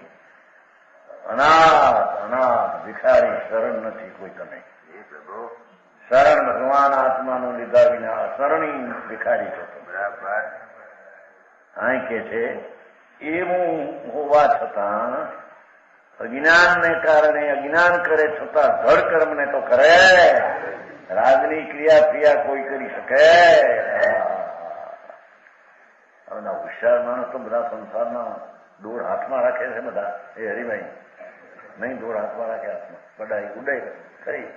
Speaker 1: અનાથ અનાથ ભિખારી શરણ નથી કોઈ તમે. શરણ ભગવાન આત્માનો લીધા વિના શરણી ભિખારી છો. અહીં કે છે એવું હોવા છતાં અજ્ઞાનને કારણે અજ્ઞાન કરે છતાં ધડ કર્મને તો કરે. રાજની ક્રિયા કોઈ કરી શકે? હવે હોશિયાર માણસ તો બધા સંસારના દોર હાથમાં રાખે છે. બધા એ હરિભાઈ નહીં દોર હાથમાં રાખે, હાથમાં બડાઈ ઉડાઈ ખરી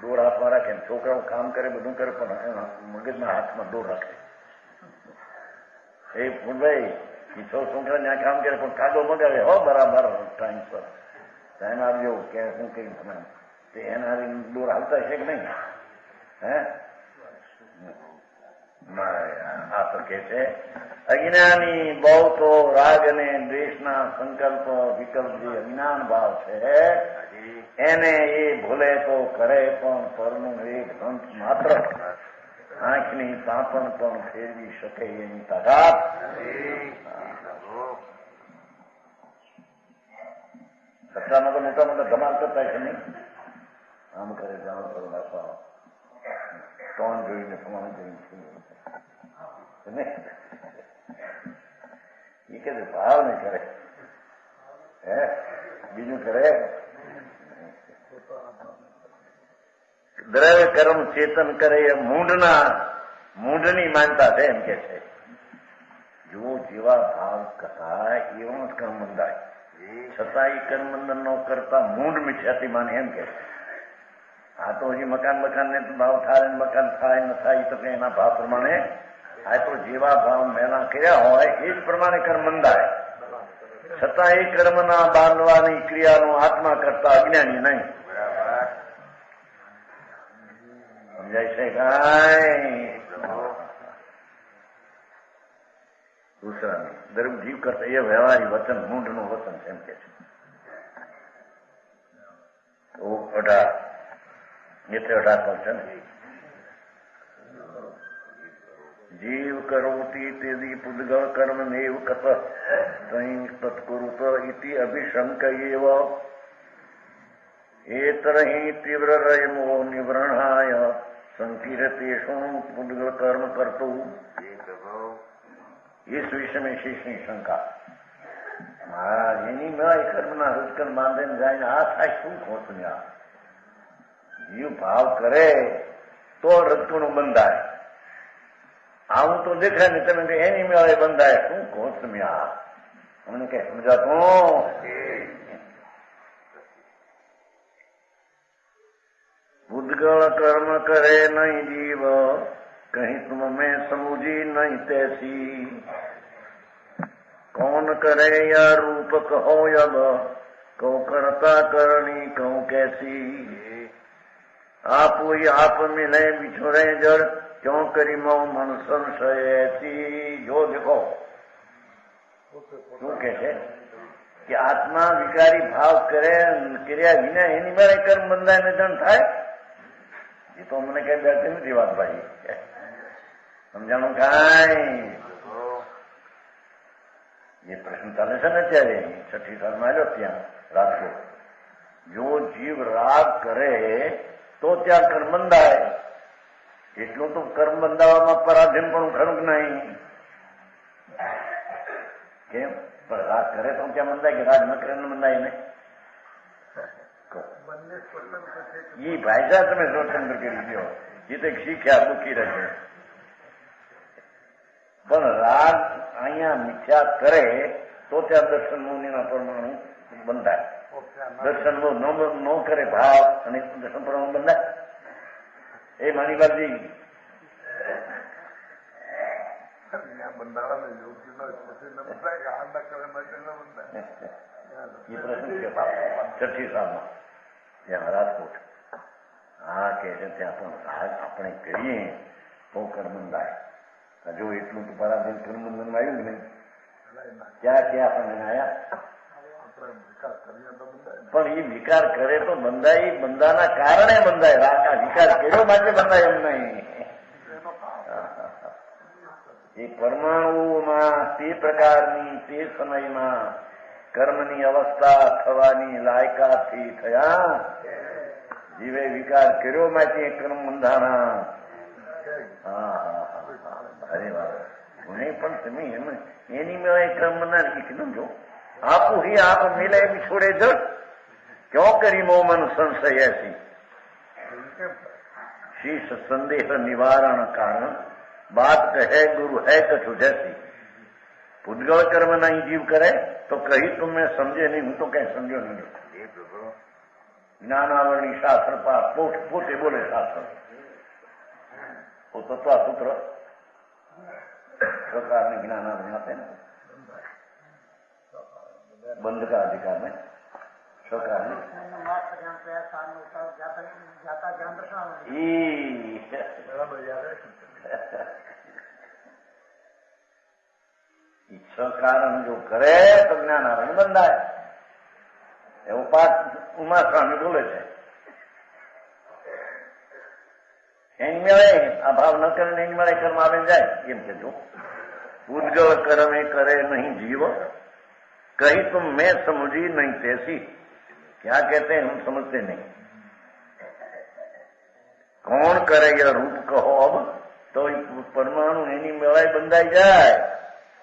Speaker 1: દોર હાથમાં રાખે. છોકરાઓ કામ કરે બધું કરે પણ એના મગજના હાથમાં દોર રાખે. એ ભાઈ છોકરા ત્યાં કામ કરે પણ કાગો મગાવે હો બરાબર ટાઈમ પર ટાઈમ આવજો કે શું કઈ તમે એના દોર હાલતા છે કે નહીં? હે આ તો કે છે અજ્ઞાની બહુ તો રાગ અને દ્વેષના સંકલ્પ વિકલ્પ જે અજ્ઞાન ભાવ છે એને એ ભૂલે તો કરે પણ પરનું એક ગ્રંથ માત્ર આંખની તાપણ પણ ફેરવી શકે એની તાકાત. સત્તામાં તો મોટા મોટા ધમાલ કરતા છે નહીં? આમ કરે જાણ કરો નાખવા ટોન જોઈને પ્રમાણ જોઈને એ કે ભાવ નહીં કરે. હે બીજું કરે દ્રવ્ય કર્મ ચેતન કરે એ મૂંઢની માનતા છે એમ કે છે. જો જેવા ભાવ કથા એવા જ કર્મ બંધાય છતાં એ કર્મબંધન ન કરતા મૂંઢ મિથ્યાથી માને એમ કે છે. આ તો હજી મકાન ને તો ભાવ થાય મકાન થાય ન થાય તો એના ભાવ પ્રમાણે આ તો જેવા ભાવ મેલા કર્યા હોય એ જ પ્રમાણે કર્મ બંધાય. છતાં એ કર્મના બાંધવાની ક્રિયાનો આત્મા કરતા અજ્ઞાની નહીં. સમજાય છે કાંઈ? દૂસરાની દરેક જીવ કરતા એ વ્યવહારી વચન મૂંઢનું વચન એમ કે છે. 18 છે ને જીવ કરોતી તેદી પુદ્ગળ કર્મ નેવ કત તત્કુરુત ઇતિ અભિશંક એવ એતરહિ તીવ્ર રયમો નિવૃણાય સંકીર્તેષુ પુદ્ગળ કર્મ કરતું. इस विषय में शेषની શંકા એની કર્મના હૃદકન બાંધીને જાય આ થાય શું ખોટું? જીવ ભાવ કરે તો રજકણું બંધાય. આવું તો દેખાય ને તમે એની મેળે બંધાય શું ખોટું? અમને કઈ સમજાતું? બુદ્ધ पूदगल कर्म करे नहीं जीव, कहीं तुम में समुझी नहीं तैसी। कौन करे या रूप कहो यब, कौ करता करनी कौ कैसी। आप ही आप मिले बिछुरे जड़, क्यों करी मऊ मन संशय ऐसी। जो देखो શું કે છે કે આત્મા વિકારી ભાવ કરે કર્યા વિના એની મારે કર્મ બંધાય ને દંડ થાય? એ તો મને કઈ બેઠી નથી વાત ભાઈ, સમજાણું કાંઈ? એ પ્રશ્ન ચાલે છે ને અત્યારે 6ઠ્ઠી સાલમાં આવ્યો ત્યાં રાજકોટ. જો જીવ રાગ કરે તો ત્યાં કર્મ બંધાય. એટલું તો કર્મ બંધાવવામાં પરાધીન પણ ખરું કે નહીં? કેમ? પણ રાગ કરે તો ક્યાં બંધાય કે રાગ ન કરે ને બંધાય ને? એ ભાઈજા તમે સ્વતંત્ર કરી દો, એ તો શીખ્યા દુઃખી રહે. પણ રાગ અહીંયા મિથ્યા કરે તો ત્યાં દર્શન મુનિના પરમાણુ બંધાય. દર્શન ન કરે ભાવ અને દર્શન પરમાણુ બંધાય. એ માની બાજી છઠ્ઠી સાલમાં ત્યાં રાજકોટ હા કે છે ત્યાં પણ રાગ આપણે કરીએ તો કર્મ બંધાય. જો એટલું તો પરાધીન કર્મ બંધનમાં આવ્યું કે નહીં? ક્યાં ક્યાં આપણને આવ્યા? પણ એ વિકાર કરે તો બંધાય. બંધાના કારણે બંધાય. રાગ વિકાર કર્યો માટે બંધાય એમ નહીં. એ પરમાણુમાં તે પ્રકારની તે સમયમાં કર્મની અવસ્થા થવાની લાયકાતથી થયા. જીવે વિકાર કર્યો માટે કર્મ બંધાણા. અરે વાહ, નહીં પણ તમે એમ એની મેળે કર્મ બંધાણ કીધું જો. આપું હી આપ મિલે છોડે જડ, ક્यों કરી મો મન સંશય ऐसी। शीश संदेह निवारण कारण, बात कहे गुरु है कछु जैसी। પૂદગળ કર્મ નહીં જીવ કરે તો કહી તુમે સમજે નહીં, હું તો કઈ સમજો નહીં. જ્ઞાનાવરણી શાસ્ત્ર પોતે બોલે શાસ્ત્ર वो तत्वासूत्र सरकार ने ज्ञानावरण आते हैं बंद का अधिकार में सरकार ने कारण जो करे तो ज्ञानावरण બંધાય એવું પાઠ ઉમા સ્વામી બોલે છે. એની મેળે આ ભાવ ન કરે એની મેળે કર્મ આવે જાય એમ કે જો પૂદગળ કર્મે કરે નહીં जीव, कहीं तुम मैं समझी नहीं तैसी। क्या कहते हैं हम समझते नहीं। कौन करे यह रूप कहो अब, तो परमाणु एनी मेળાએ બંધાઈ જાય।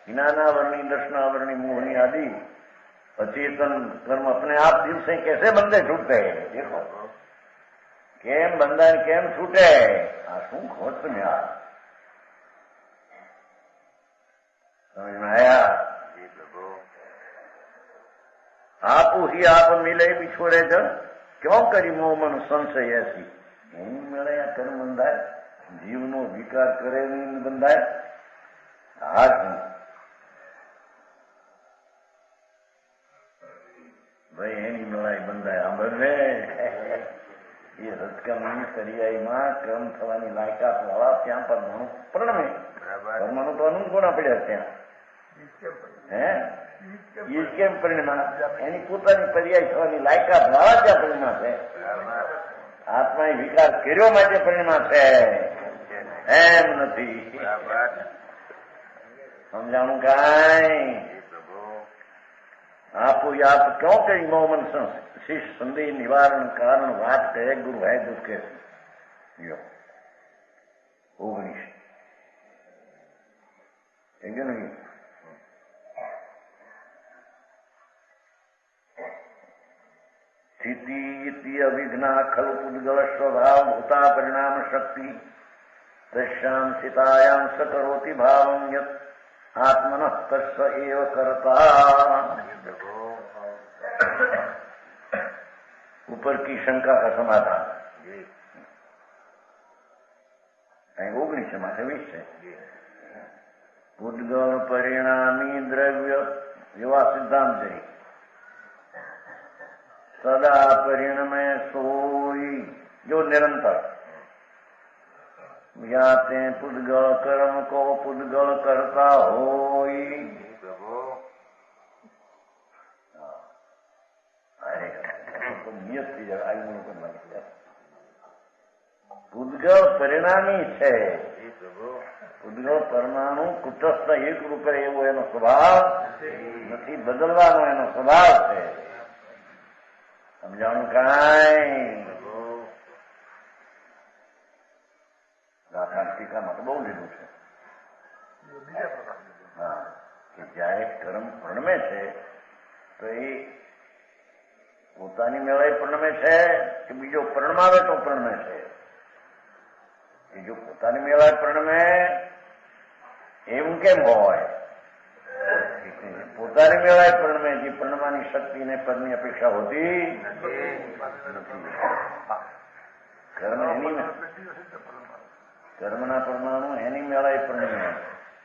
Speaker 1: ज्ञानावरणी दर्शनावरणी मोहनी आदि अचेतन कर्म अपने आप दिल से कैसे बंधे छूटते हैं। देखो केम बंधन केम छूटे, आ शू खोज में आ समझ में आया। आप ही आप मिले बिछोड़े जन, क्यों करी मोह मन संशय ऐसी। नहीं मिले या कर्म बंधाय, जीव नो विकार करे नहीं बंधाय। आज भाई एनी मेળાએ બંધાય આ બંને એ રજકર્મની સરિયાઈમાં કર્મ થવાની લાયકાત વાળા ત્યાં પરમાણુ પ્રણમે પરમાણુ તો અનુગુણ પડ્યા ત્યાં હે એ કેમ પરિણમા એની પોતાની પર્યાય થવાની લાયકાત વાળા ત્યાં પરિણમા છે। આત્માએ વિકાર કર્યો માટે પરિણમા છે એમ નથી। સમજાણું કાંઈ। आप आप क्यों करी मोमन शिष संदेह निवारण कारण, बात कहे गुरु है दुख के 19 नहीं। स्थिति इति अविघ्ना खलु पूदगल स्वभाव भूता परिणाम शक्ति, तस्यां स्थितायां स करोति भावं यत् आत्मनः तस्य एव कर्ता। ऊपर की शंका का समाधान। અહીં 19 માથે 20 છે. પૂદગલ પરિણામી દ્રવ્ય એવા સિદ્ધાંત છે. સદા પરિણમે સોઈ જો નિરંતર યા તે પૂદગળ કર્મ કો પૂદગળ કરતા હોય. નિયત થઈ જાય આવી લોકો પૂદગળ પરિણામી છે. પૂદગળ પરમાણુ કુટસ્થ એક રૂપે એવો એનો સ્વભાવ નથી, બદલવાનો એનો સ્વભાવ છે. સમજાણું કાંઈ? દાખલા ટીકામાં તો બહુ લીધું છે. હા, કે જયારે કર્મ પરણમે છે તો એ પોતાની મેળાએ પરણમે છે કે બીજો પરણમાવે તો પરણમે છે. એ જો પોતાની મેળાએ પરણમે એવું કેમ હોય? પોતાની મેળાએ પરણમે જે પરણવાની શક્તિ ને પદની અપેક્ષા હોતી નથી. કર્મ એની કર્મના પરમાણુ એની મેળાએ પરણમે.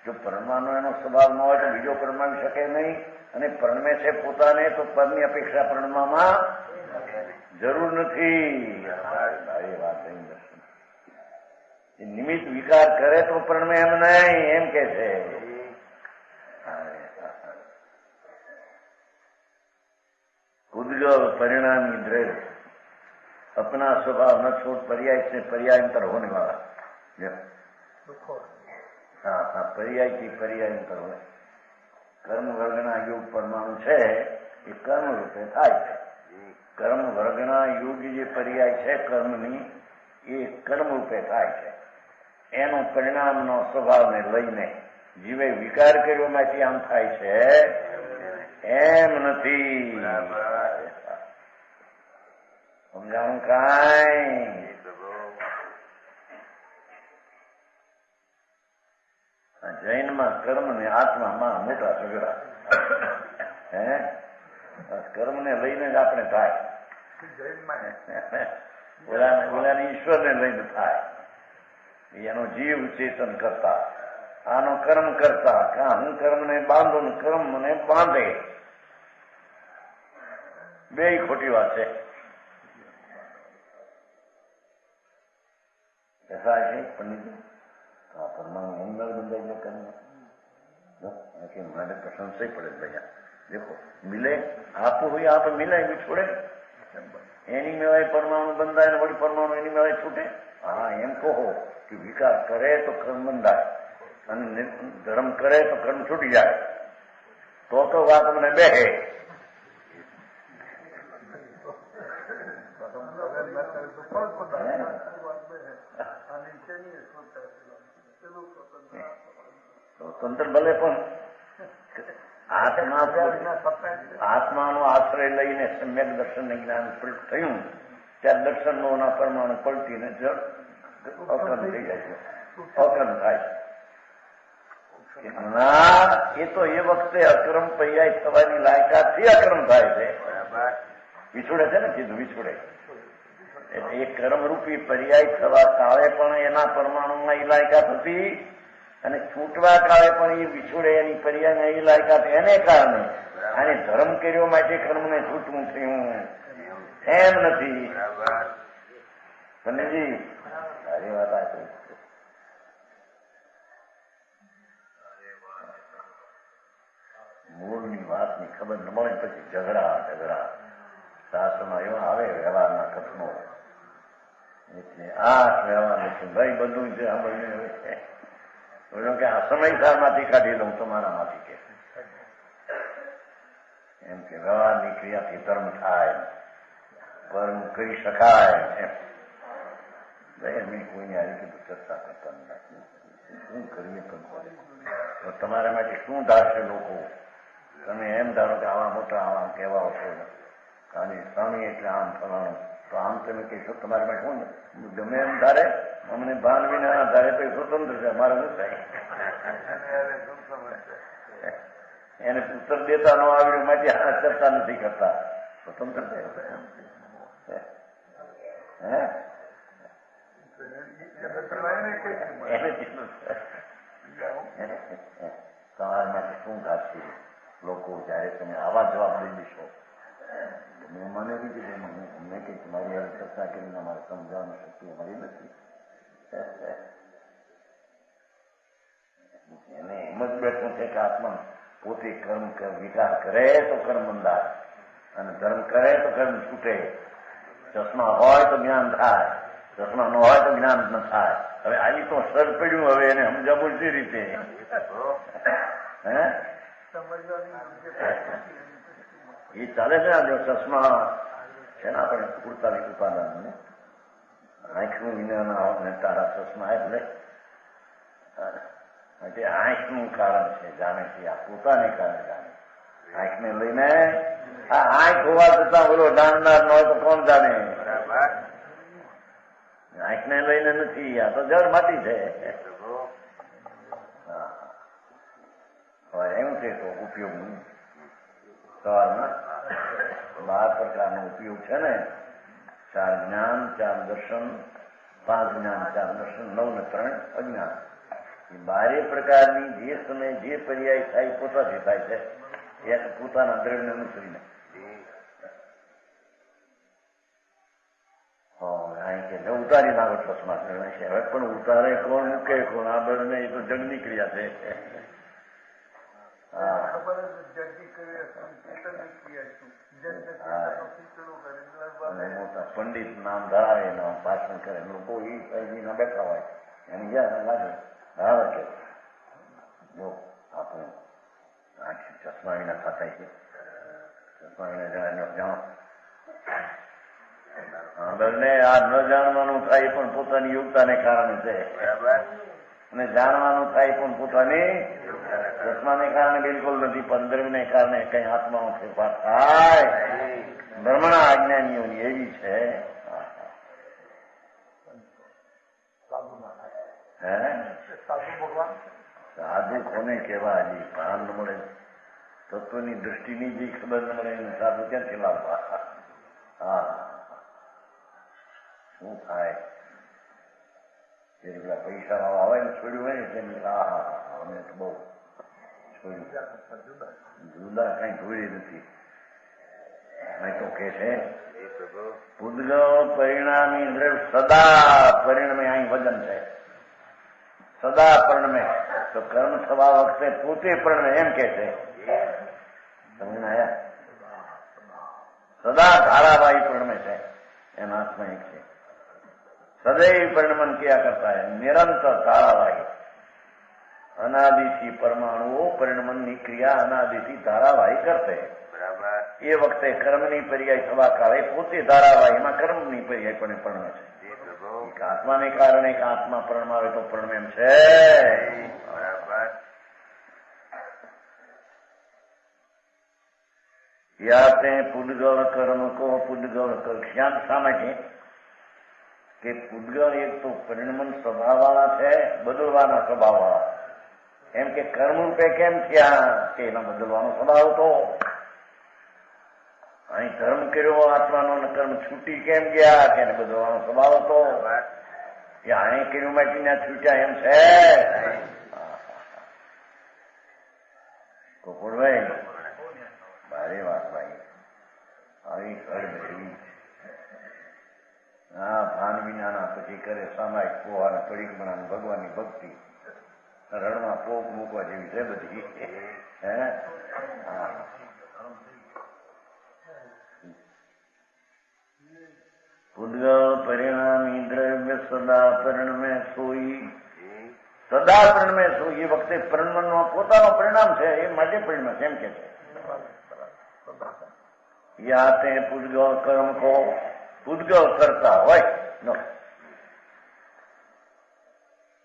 Speaker 1: જો પરણવાનો એનો સ્વભાવ ન હોય તો બીજો પરણમાવી શકે નહીં, અને પરણમે છે પોતાને તો પદની અપેક્ષા પરણવામાં જરૂર નથી. એ વાત નહીં. એ નિમિત્ત વિકાર કરે તો પરણમે એમ નહીં, એમ કે છે. उद्गल परिणामी द्रव्य अपना स्वभाव न छोड़ पर्याय से पर्यायंतर होने वाला. हाँ हाँ, पर्याय की पर्यायंतर होने. कर्म वर्गना युग परमाणु છે એ કર્મ રૂપે થાય છે. કર્મ વર્ગના યુગ જે પર્યાય છે કર્મની, એ કર્મ રૂપે થાય છે. એનો પરિણામનો સ્વભાવને લઈને જીવે વિકાર કર્યો માંથી આમ થાય છે એમ નથી. સમજાણું કાંઈ? જૈનમાં કર્મ ને આત્મામાં મોટા ઝઘડા. હે, કર્મ ને લઈને જ આપણે થાય, ઓલાને ઈશ્વર ને લઈને થાય. એનો જીવ ચેતન કરતા, આનો કર્મ કરતા. કાં હું કર્મ ને બાંધું, કર્મ મને બાંધે. બે ખોટી વાત છે. ऐसा है पंडित जी, परमाणु अंदर बंधाई कर्म કે મારે તો સંશય પડે. ભૈયા દેખો, મિલે આપ હોય આપ મિલે બી છોડે. એની મેળાએ પરમાણુ બંધાય ને વળી પરમાણુ એની મેળાએ છૂટે. હા, એમ કહો કે વિકાર કરે તો કર્મ બંધાય અને ધર્મ કરે તો કર્મ છૂટી જાય. તો વાત મને બેહે. સ્વતંત્ર ભલે પણ આત્માનો આશ્રય લઈને સમ્યક દર્શન જ્ઞાન થયું ત્યારે દર્શનનો પરમાણુ પલટીને અકર્મ થઈ જાય છે, અકર્મ થાય છે. ના, એ તો એ વખતે અક્રમ પર્યાય થવાની લાયકાતથી અક્રમ થાય છે. વિછોડે છે ને, કીધું વિછોડે. એટલે એ કર્મરૂપી પર્યાય થવા કાળે પણ એના પરમાણુમાં એ લાયકાત હતી, અને છૂટવા કાળે પણ એ વિછોડે એની પર્યાય એ લાયકાત એને કારણે અને ધર્મ કર્યો માટે કર્મને છૂટવું થયું એમ નથી. પંડિતજી, સારી વાત આ મૂળની વાતની ખબર ન મળે પછી ઝઘડા શાસ્ત્રમાં એવા આવે વ્યવહારના કથનો. એટલે આ વ્યવહાર છે ભાઈ, બધું છે આ બધું કે આ સમયસારમાંથી કાઢી લઉં તમારામાંથી કે એમ કે વ્યવહારની ક્રિયાથી ધર્મ થાય, કર્મ કરી શકાય એમ. ભાઈ અમે કોઈને આવી કીધું ચર્ચા કરતા નથી. શું કરીએ તો તમારા માટે શું ધારશે લોકો? તમે એમ ધારો કે આવા મોટા આવા કહેવાઓ છો અને સ્વામી એટલે આમ થવાનું, તો આમ તમે કહેશો તમારા માટે શું ગમે એમ ધારે, અમને ભાન વિના ધારે તો સ્વતંત્ર છે, અમારે શું થાય? એને ઉત્તર દેતા ન આવ્યું માટે ચર્ચા નથી કરતા, સ્વતંત્ર છે. છો. મેં મને કીધું મેં કંઈ તમારી આવી ચર્ચા કરીને અમારે સમજાવવાની શક્તિ અમારી નથી. એને એમ જ બેઠું છે કે આત્મા પોતે કર્મ વિચાર કરે તો કર્મ બંધાય અને ધર્મ કરે તો કર્મ છૂટે. ચશ્મા હોય તો જ્ઞાન થાય, ચશ્મા ન હોય તો જ્ઞાન ન થાય. હવે આવી તો સર પડ્યું, હવે એને સમજાવવું છે રીતે એ ચાલે છે. જો ચશ્મા છે ને આપણે પૂરતા ઉપાદાન આંખનું વિના તારા ચશ્મા એટલે આંખનું કારણ છે જાણે છે, આ પોતાને કારણે જાણે. આંખને લઈને આ આંખ હોવા છતાં બોલો જાણનાર ન હોય તો કોણ જાણે? આંખને લઈને નથી, આ તો જળ માટી છે. એમ છે તો ઉપયોગ સવારમાં 12 પ્રકારનો ઉપયોગ છે ને, 4 જ્ઞાન, 4 દર્શન, 5 જ્ઞાન, 4 દર્શન, 9 ને 3 અજ્ઞાન. એ 12 પ્રકારની જે સમય જે પર્યાય થાય પોતાથી થાય છે, એ પોતાના દ્રવ્યને અનુસરીને. ઉતારી નાખો ચશ્મા છે. હવે પણ ઉતારે કોણ, મૂકે કોણ? આ બંને એ તો જગની ક્રિયા છે. મોટા પંડિત નામ ધરાવે ભાષણ કરે, લોકો એ ના બેઠા હોય એની જ્યાં લાગે બરાબર કે જો આપણે ચશ્મા વિના થતા છે. ચશ્મા વિના જાણો બંને આ ન જાણવાનું થાય પણ પોતાની યોગ્યતાને કારણે છે, અને જાણવાનું થાય પણ પોતાની ચશ્માને કારણે બિલકુલ નથી. પણ દ્રવ્યને કારણે કઈ આત્માનો ફેરફાર થાય. બ્રહ્મણા અજ્ઞાનીઓની એવી છે. સાધુ કોને કેવા? હજી ભાન ન મળે, તત્વની દ્રષ્ટિની જે ખબર ન મળે એને સાધુ ક્યાંથી લાવવા? હા, શું થાય? પેલા પૈસા વાળા આવે ને છોડ્યું હોય ને તેની અમે તો બહુ છોડ્યું. જુદા કઈ જોઈ નથી. તો કે છે પૂદગલ પરિણામી દ્રવ્ય સદા પરિણમે. અહીં વજન છે સદા પરિણમે. તો કર્મ થવા વખતે પોતે પરિણમે એમ કે છે. સમજ આયા? સદા ધારાવાહી પરિણમે છે. એના હાથમાં એક છે સદૈવ પરિણમન ક્યાં કરતા है, નિરંતર ધારાવાહી. અનાદિથી પરમાણુઓ પરિણમનની ક્રિયા અનાદિથી ધારાવાહી કરશે. એ વખતે કર્મની પર્યાય થવા કાળે પોતે ધારાવાહીમાં કર્મની પર્યાય પણ પરણે છે. આત્માને કારણે કે આત્મા પરમાવે તો પરમે એમ છે. યાતે પૂદગલ કર્મ કો પૂદગલ કર્મ. શા માટે? કે પૂદગલ એક તો પરિણમન સ્વભાવ વાળા છે, બદલવાના સ્વભાવ વાળા. એમ કે કર્મ રૂપે કેમ થયા? કે એના બદલવાનો સ્વભાવ હતો. અહીં ધર્મ કર્યો આત્માનો, કર્મ છૂટી કેમ ગયા? કે એને બદલવાનો સ્વભાવ હતો. કે અહીં કર્યું માંથી ત્યાં છૂટ્યા એમ છે. કોકુળભાઈ ભારે વાત ભાઈ, આવી હળબેવી. હા, ભાન વિનાના પછી કરે સામાયિક પોહાને પડીક બનાને ભગવાનની ભક્તિ. રણમાં પોક મૂકવા જેવી છે બધી. હે હા, પૂદગલ પરિણામી દ્રવ્ય સદા પરિણમે સોઈ. સદા પરિણમે સોઈ. એ વખતે પરિણમનનો પોતાનો પરિણામ છે, એ માટે પરિણમે છે એમ કે છે. યાતે પૂદગલ કર્મ કો. પૂદગલ કરતા હોય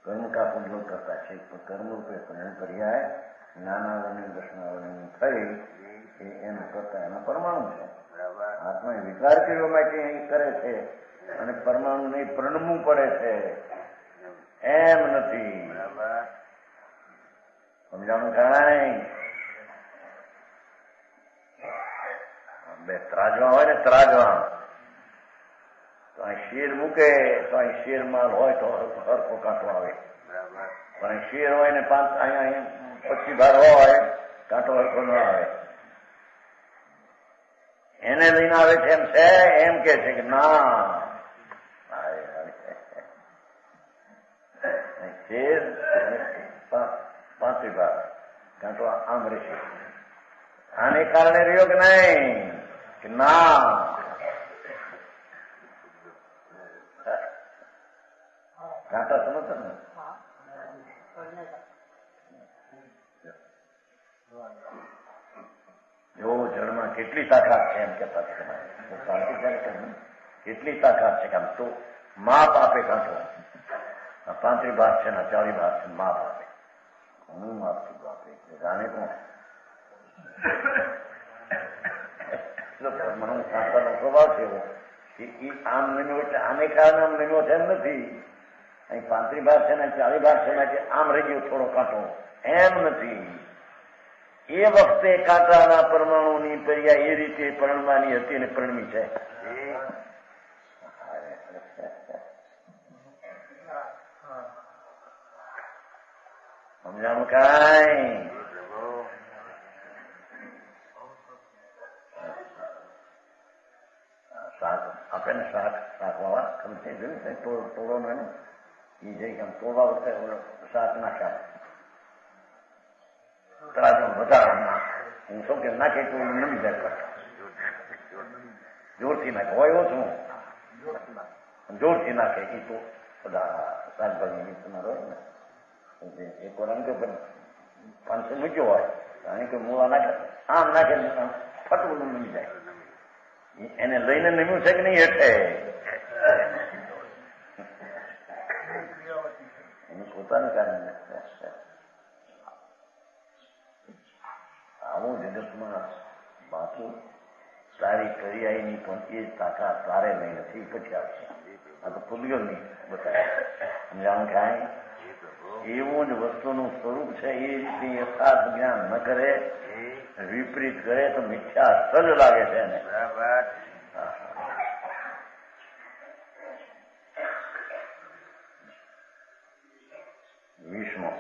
Speaker 1: કર્મ કા પૂદગલ કરતા છે. કર્મ રૂપે પરિણામ કર્યા જ્ઞાનાવરણી દર્શનાવરણી થઈ એનું કરતા એના પરમાણુ છે. આત્મા વિચાર કરવા માટે અહીં કરે છે અને પરમાણુ નહીં પરિણમવું પડે છે એમ નથી. સમજાણું કાંઈ? બે ત્રાજવા હોય ને, ત્રાજવા તો અહીં શેર મૂકે તો અહીં શેર માલ હોય તો હરખો કાંટો આવે. પણ અહીં શેર હોય ને અહીંયા 25 ભાર હોય કાંટો હરખો ન આવે. એને લઈને આવે છે એમ છે, એમ કે છે કે ના શેર પાંત્રી ભાગ કાં તો આમ રહેશે. આને કારણે રહ્યો કે નહીં કે ના કાંટા સમજતો ને જો જળમાં કેટલી તાકાત છે એમ કેતા છે કેટલી તાકાત છે કે આમ તો માપ આપે કાંટો 35 ભાગ છે ને 40 ભાગ છે માપ આપે. હું માપથી આપે જાણે કોણ બ્રહ્મનો શાસ્ત્રનો સ્વભાવ છે એવો કે એ આમ નમ્યો એટલે આને કારણે આમ નમ્યો છે એમ નથી. અહીં 35 ભાગ છે ને 40 ભાગ છે ને કે આમ રહી ગયો થોડો કાંટો એમ નથી. એ વખતે કાંટાના પરમાણુની પર્યા એ રીતે પરણવાની હતી અને પરણવી છે. સમજાણું કાંઈ? શાક આપે ને શાક વાળા ખબર છે તોડો ને એ જઈ કે તોડવા વખતે શાક નાખ્યા તરાજુ વધારા હું શું કે નાખે તો નમી જાય જોરથી નાખે હોય એવો છું જોરથી નાખે એ તો બધા શાકભાજી મિક્સમાં રહે ને એક વાર કે 500 મૂક્યો હોય કારણ કે મૂળા નાખે આમ નાખે ફટવું નમી જાય. એને લઈને નમ્યું છે કે નહીં હેઠે એની પોતાને કારણે આવું જગતમાં બાકી તારી કરિયાઈની પણ એ તાકાત તારે નહીં નથી પછી આવશે. આ તો પૂર્યો નહીં બતાવે સમજાણ કાંઈ એવું જ વસ્તુનું સ્વરૂપ છે. એ રીતે યથાર્થ જ્ઞાન ન કરે વિપરીત કરે તો મિથ્યા સજ લાગે છે એને. વિષ્ણુ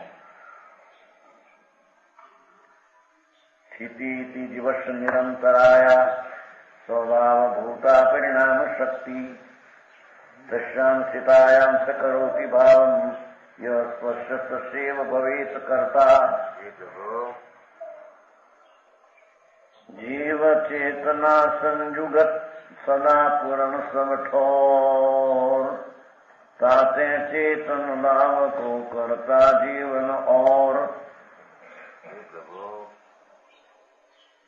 Speaker 1: સ્થિતિ દિવસ નિરંતરાયા સ્વભાવભૂતા પરિણામ શક્તિ તસ્યામ સ્થિતાયામ સ કરોતિ ભાવમ સ્પર્શસ્યૈવ ભવેત કર્તા. જીવ ચેતના સંયુગત સદા પૂરણ સમઠોર તાતે ચેતન લાવકો કરતા જીવન ઓર.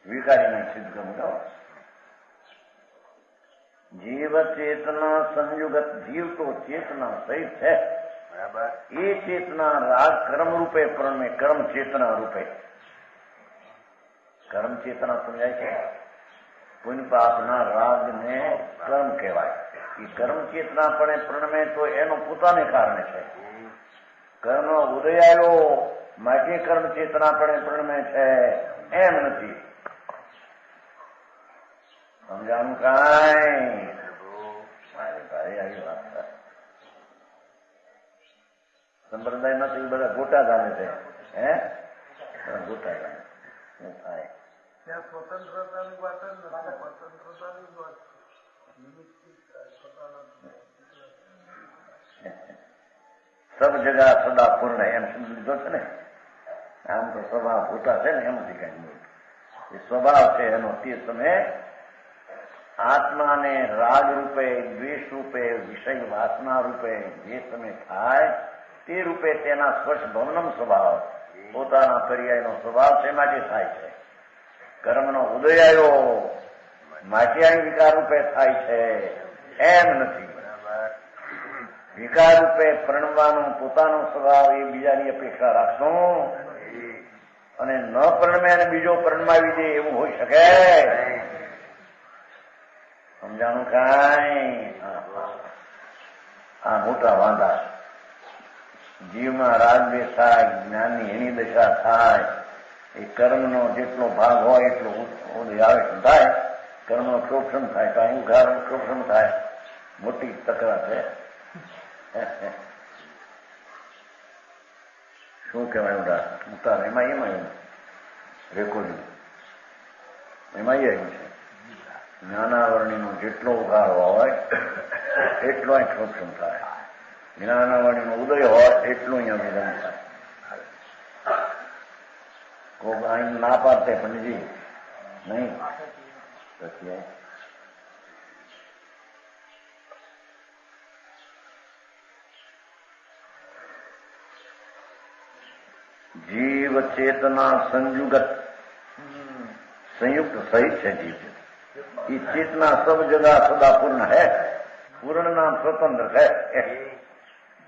Speaker 1: વિકારીને સિદ્ધ ગમગાવ જીવ ચેતના સંયુગત જીવ તો ચેતના સહિત છે. એ ચેતના રાગ કર્મ રૂપે પરમે કર્મ ચેતના રૂપે કર્મ ચેતના સમજાય છે. પુણ્ય પાપના રાગને કર્મ કહેવાય. એ કર્મ ચેતના પણ પ્રણમે તો એનો પોતાને કારણે છે. કર્મ ઉદય આવ્યો માટે કર્મ ચેતના પણ પ્રણમે છે એમ નથી. સમજાણું કાંઈ? ભારે આવી વાત સંપ્રદાયમાં તો એ બધા ગોટા ગામે છે. હે ગોટા ગામે શું થાય?
Speaker 2: સ્વતંત્રતાની વાત જ નથી. સ્વતંત્રતાની વાત
Speaker 1: સબ જગા સદા પૂર્ણ એમ લીધો છે ને. આમ તો સ્વભાવ ભૂતા છે ને એમાંથી કઈ એ સ્વભાવ છે એનો તે સમયે આત્માને રાગ રૂપે દ્વેષ રૂપે વિષય વાસના રૂપે જે સમય થાય તે રૂપે તેના સ્પર્શ ભવનમ સ્વભાવ પોતાના પર્યાયનો સ્વભાવ છે માટે થાય છે. કર્મનો ઉદય આવ્યો માટે અહીં વિકાર રૂપે થાય છે એમ નથી. વિકાર રૂપે પરણવાનો પોતાનો સ્વભાવ એ બીજાની અપેક્ષા રાખશું અને ન પરણમે અને બીજો પરણમાવી દે એવું હોઈ શકે? સમજાણું કાંઈ? આ મોટા વાંધા. જીવમાં રાગ દ્વેષ થાય, જ્ઞાનની એની દશા થાય. એ કર્મનો જેટલો ભાગ હોય એટલો ઉદય આવે થાય. કર્મનો ક્ષોભન થાય, કાંઈ ઉઘાર ક્ષોભન થાય. મોટી તકરાર છે. શું કહેવાય ઉતાર એમાં રેકોર્ડિંગ એમાં આવ્યું છે. જ્ઞાનાવરણીનો જેટલો ઉઘાડો હોય એટલો અહીં સૂક્ષ્મ થાય, જ્ઞાનાવરણીનો ઉદય હોય એટલું અહીંયા વિલંબ થાય. કોઈ અહીં ના પાડતે પંડિતજી નહીં પછી જીવ ચેतना संयुक्त सहित है जीव. ये चेतना सब जगह सदा पूर्ण है, पूर्ण नाम स्वतंत्र है.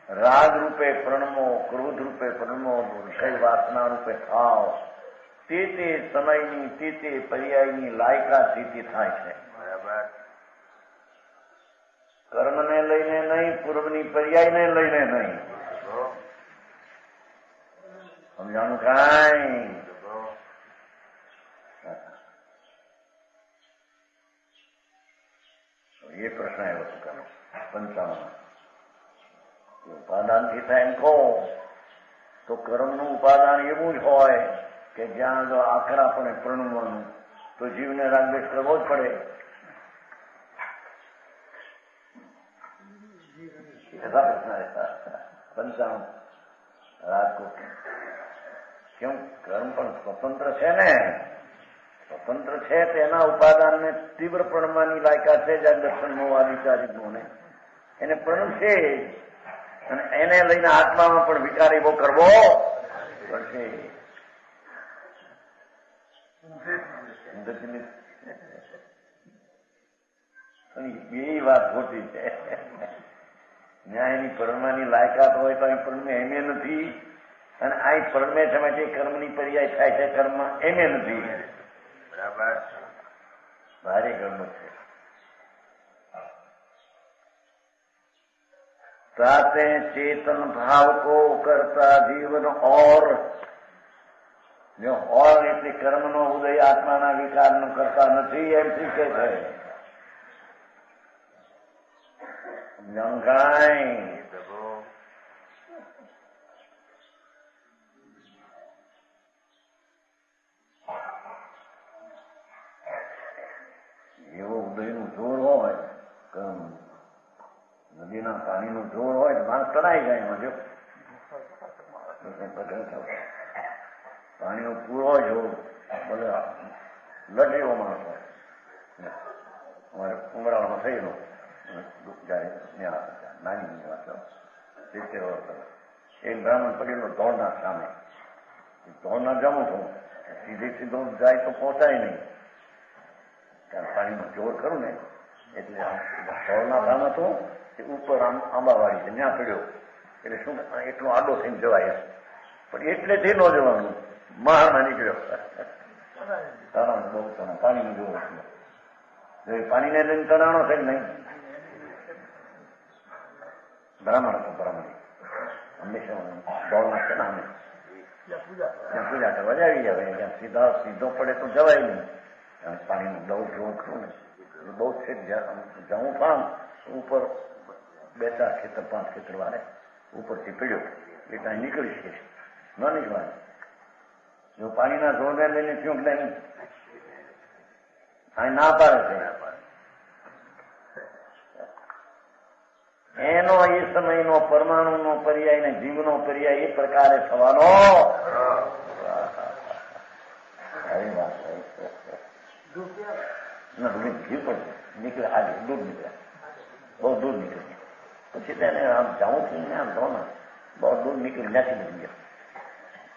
Speaker 1: राग रूपे प्रणमो, क्रोध रूपे प्रणमो, विषय वासना रूपे थाव, તે સમયની તે પર્યાયની લાયકાથી થાય છે. કર્મને લઈને નહીં, પૂર્વની પર્યાયને લઈને નહીં. સમજાણું કાંઈ? એ પ્રશ્ન આવ્યો હતો કાનો 55. ઉપાદાનથી થાય એમ કહો તો કર્મનું ઉપાદાન એવું જ હોય કે જ્યાં જો આકરાપણે પ્રણમવાનું તો જીવને રાગદ્વેષ કરવો જ પડે. એવા પ્રશ્ન રહેતા 55 રાજકોટ. કેમ? કર્મ પણ સ્વતંત્ર છે ને, સ્વતંત્ર છે તેના ઉપાદાનને તીવ્ર પ્રણમવાની લાયકા છે. જ્યાં દર્શનનો આદિચારિકનો એને પ્રણમ છે અને એને લઈને આત્મામાં પણ વિકાર એવો કરવો પડશે. એ વાત ખોટી છે. ન્યાયની પરણવાની લાયકાત હોય તો અહીં પરણમે એમે નથી, અને આ પરણમે છે માટે કર્મની પર્યાય થાય છે કર્મ એમે નથી. બરાબર, ભારે કર્મ છે. साते चेतन भाव को करता जीवन और जो और એટલે કર્મનો ઉદય આત્માના વિકારનો કરતા નથી એમ શીખે છે. સમજાણું? એવો ઉદયનું જોર હોય, કર્મ નદીના પાણીનું જોર હોય તો માણસ તણાઈ જાય. એમાં જો પાણીનો પૂરો જોર ભલે લડેવો માણસ હોય. અમારે ઉમરાળમાં થયેલો જાય નાની વાત 70 વર્ષ એક બ્રાહ્મણ પડેલો ધોળના સામે. ધોળના જમું છું, સીધો જાય તો પહોંચાય નહીં, કારણ પાણીનું જોર ખરું ને. એટલે ધોળના સામે તો ઉપર આંબાવાડી છે ત્યાં પડ્યો. એટલે શું એટલો આડો થઈને જવાય, પણ એટલેથી ન જવાનું, મહારમાં નીકળ્યો. તણાણ બહુ તણાણ, પાણીનું જોર હતું. પાણીને લઈને તણાણો છે કે નહીં? બ્રાહ્મણ હતો, બ્રાહ્મણ હંમેશા દોડના છે ને અમે ત્યાં પૂજા કરવા જાવી. હવે ત્યાં સીધો પડે તો જવાય નહીં, પાણીનું બહુ જોર ખરું ને. બહુ છે જવું પામ ઉપર 2-4 ખેતર 5 ખેતર વાળે ઉપરથી પીડ્યો એટલે અહીં નીકળી શકે, ન નીકળવાનું. જો પાણીના જોરને લઈને થયું કે નહીં, અહીં ના પાડે છે. એનો એ સમયનો પરમાણુનો પર્યાય ને જીવનો પર્યાય એ પ્રકારે થવાનો. જીવ પણ નીકળે, આજે દૂર નીકળ્યા, બહુ દૂર નીકળી. પછી તેને આમ જાઉં છું ને આમ ધોના બહુ દૂર નીકળી ત્યાંથી બની ગયા.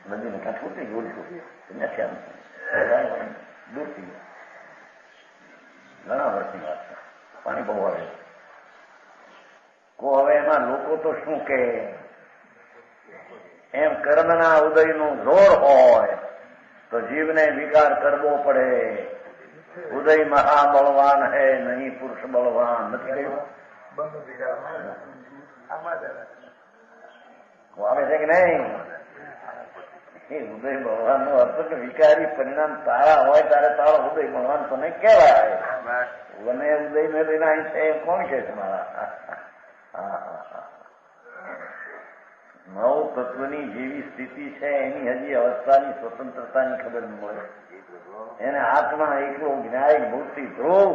Speaker 1: નદીને કાંઠ ઉતરી ગયું ત્યાંથી આમ દૂર થઈ ગયા. ઘણા વર્ષની વાત છે. પાણી બહુ આવે. હવે એમાં લોકો તો શું કે એમ કર્મના ઉદયનું જોર હોય તો જીવને વિકાર કરવો પડે. ઉદય મહાબળવાન હે નહીં પુરુષ બળવાન. નથી કહ્યું? આવે છે કે નહીં? એ ઉદય બળવાન નો અર્થ કે વિકારી પરિણામ તારા હોય ત્યારે તારો ઉદય બળવાન તને કેવાય. મને ઉદય ને લઈને અહીં છે એમ કોણ કે છે મારા? નવ તત્વની જેવી સ્થિતિ છે એની હજી અવસ્થાની સ્વતંત્રતાની ખબર ન મળે. એને આત્મા એકલો જ્ઞાયક ભૂતિ ધ્રુવ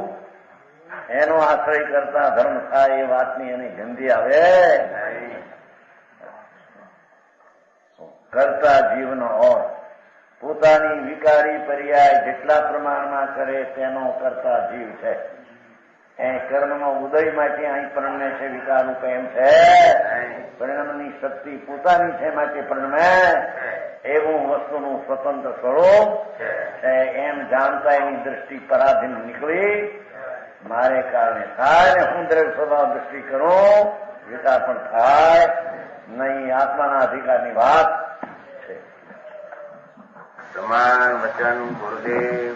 Speaker 1: એનો આશ્રય કરતા ધર્મ થાય એ વાતની એની ગંધી આવે. કરતા જીવનો ઓર પોતાની વિકારી પર્યાય જેટલા પ્રમાણમાં કરે તેનો કરતા જીવ છે. એ કર્મનો ઉદય માટે અહીં પરણમે છે. વિકારરૂપ એમ છે પરિણામની શક્તિ પોતાની છે માટે પરણમે એવું વસ્તુનું સ્વતંત્ર સ્વરૂપ છે એમ જાણતા એની દ્રષ્ટિ પરાધીન નીકળી મારે કારણે થાય ને હું દરેક સ્વભાવ દ્રષ્ટિ કરું વિકાર પણ થાય નહીં. આત્માના અધિકારની વાત છે.
Speaker 3: સમાન વચન ગુરુદેવ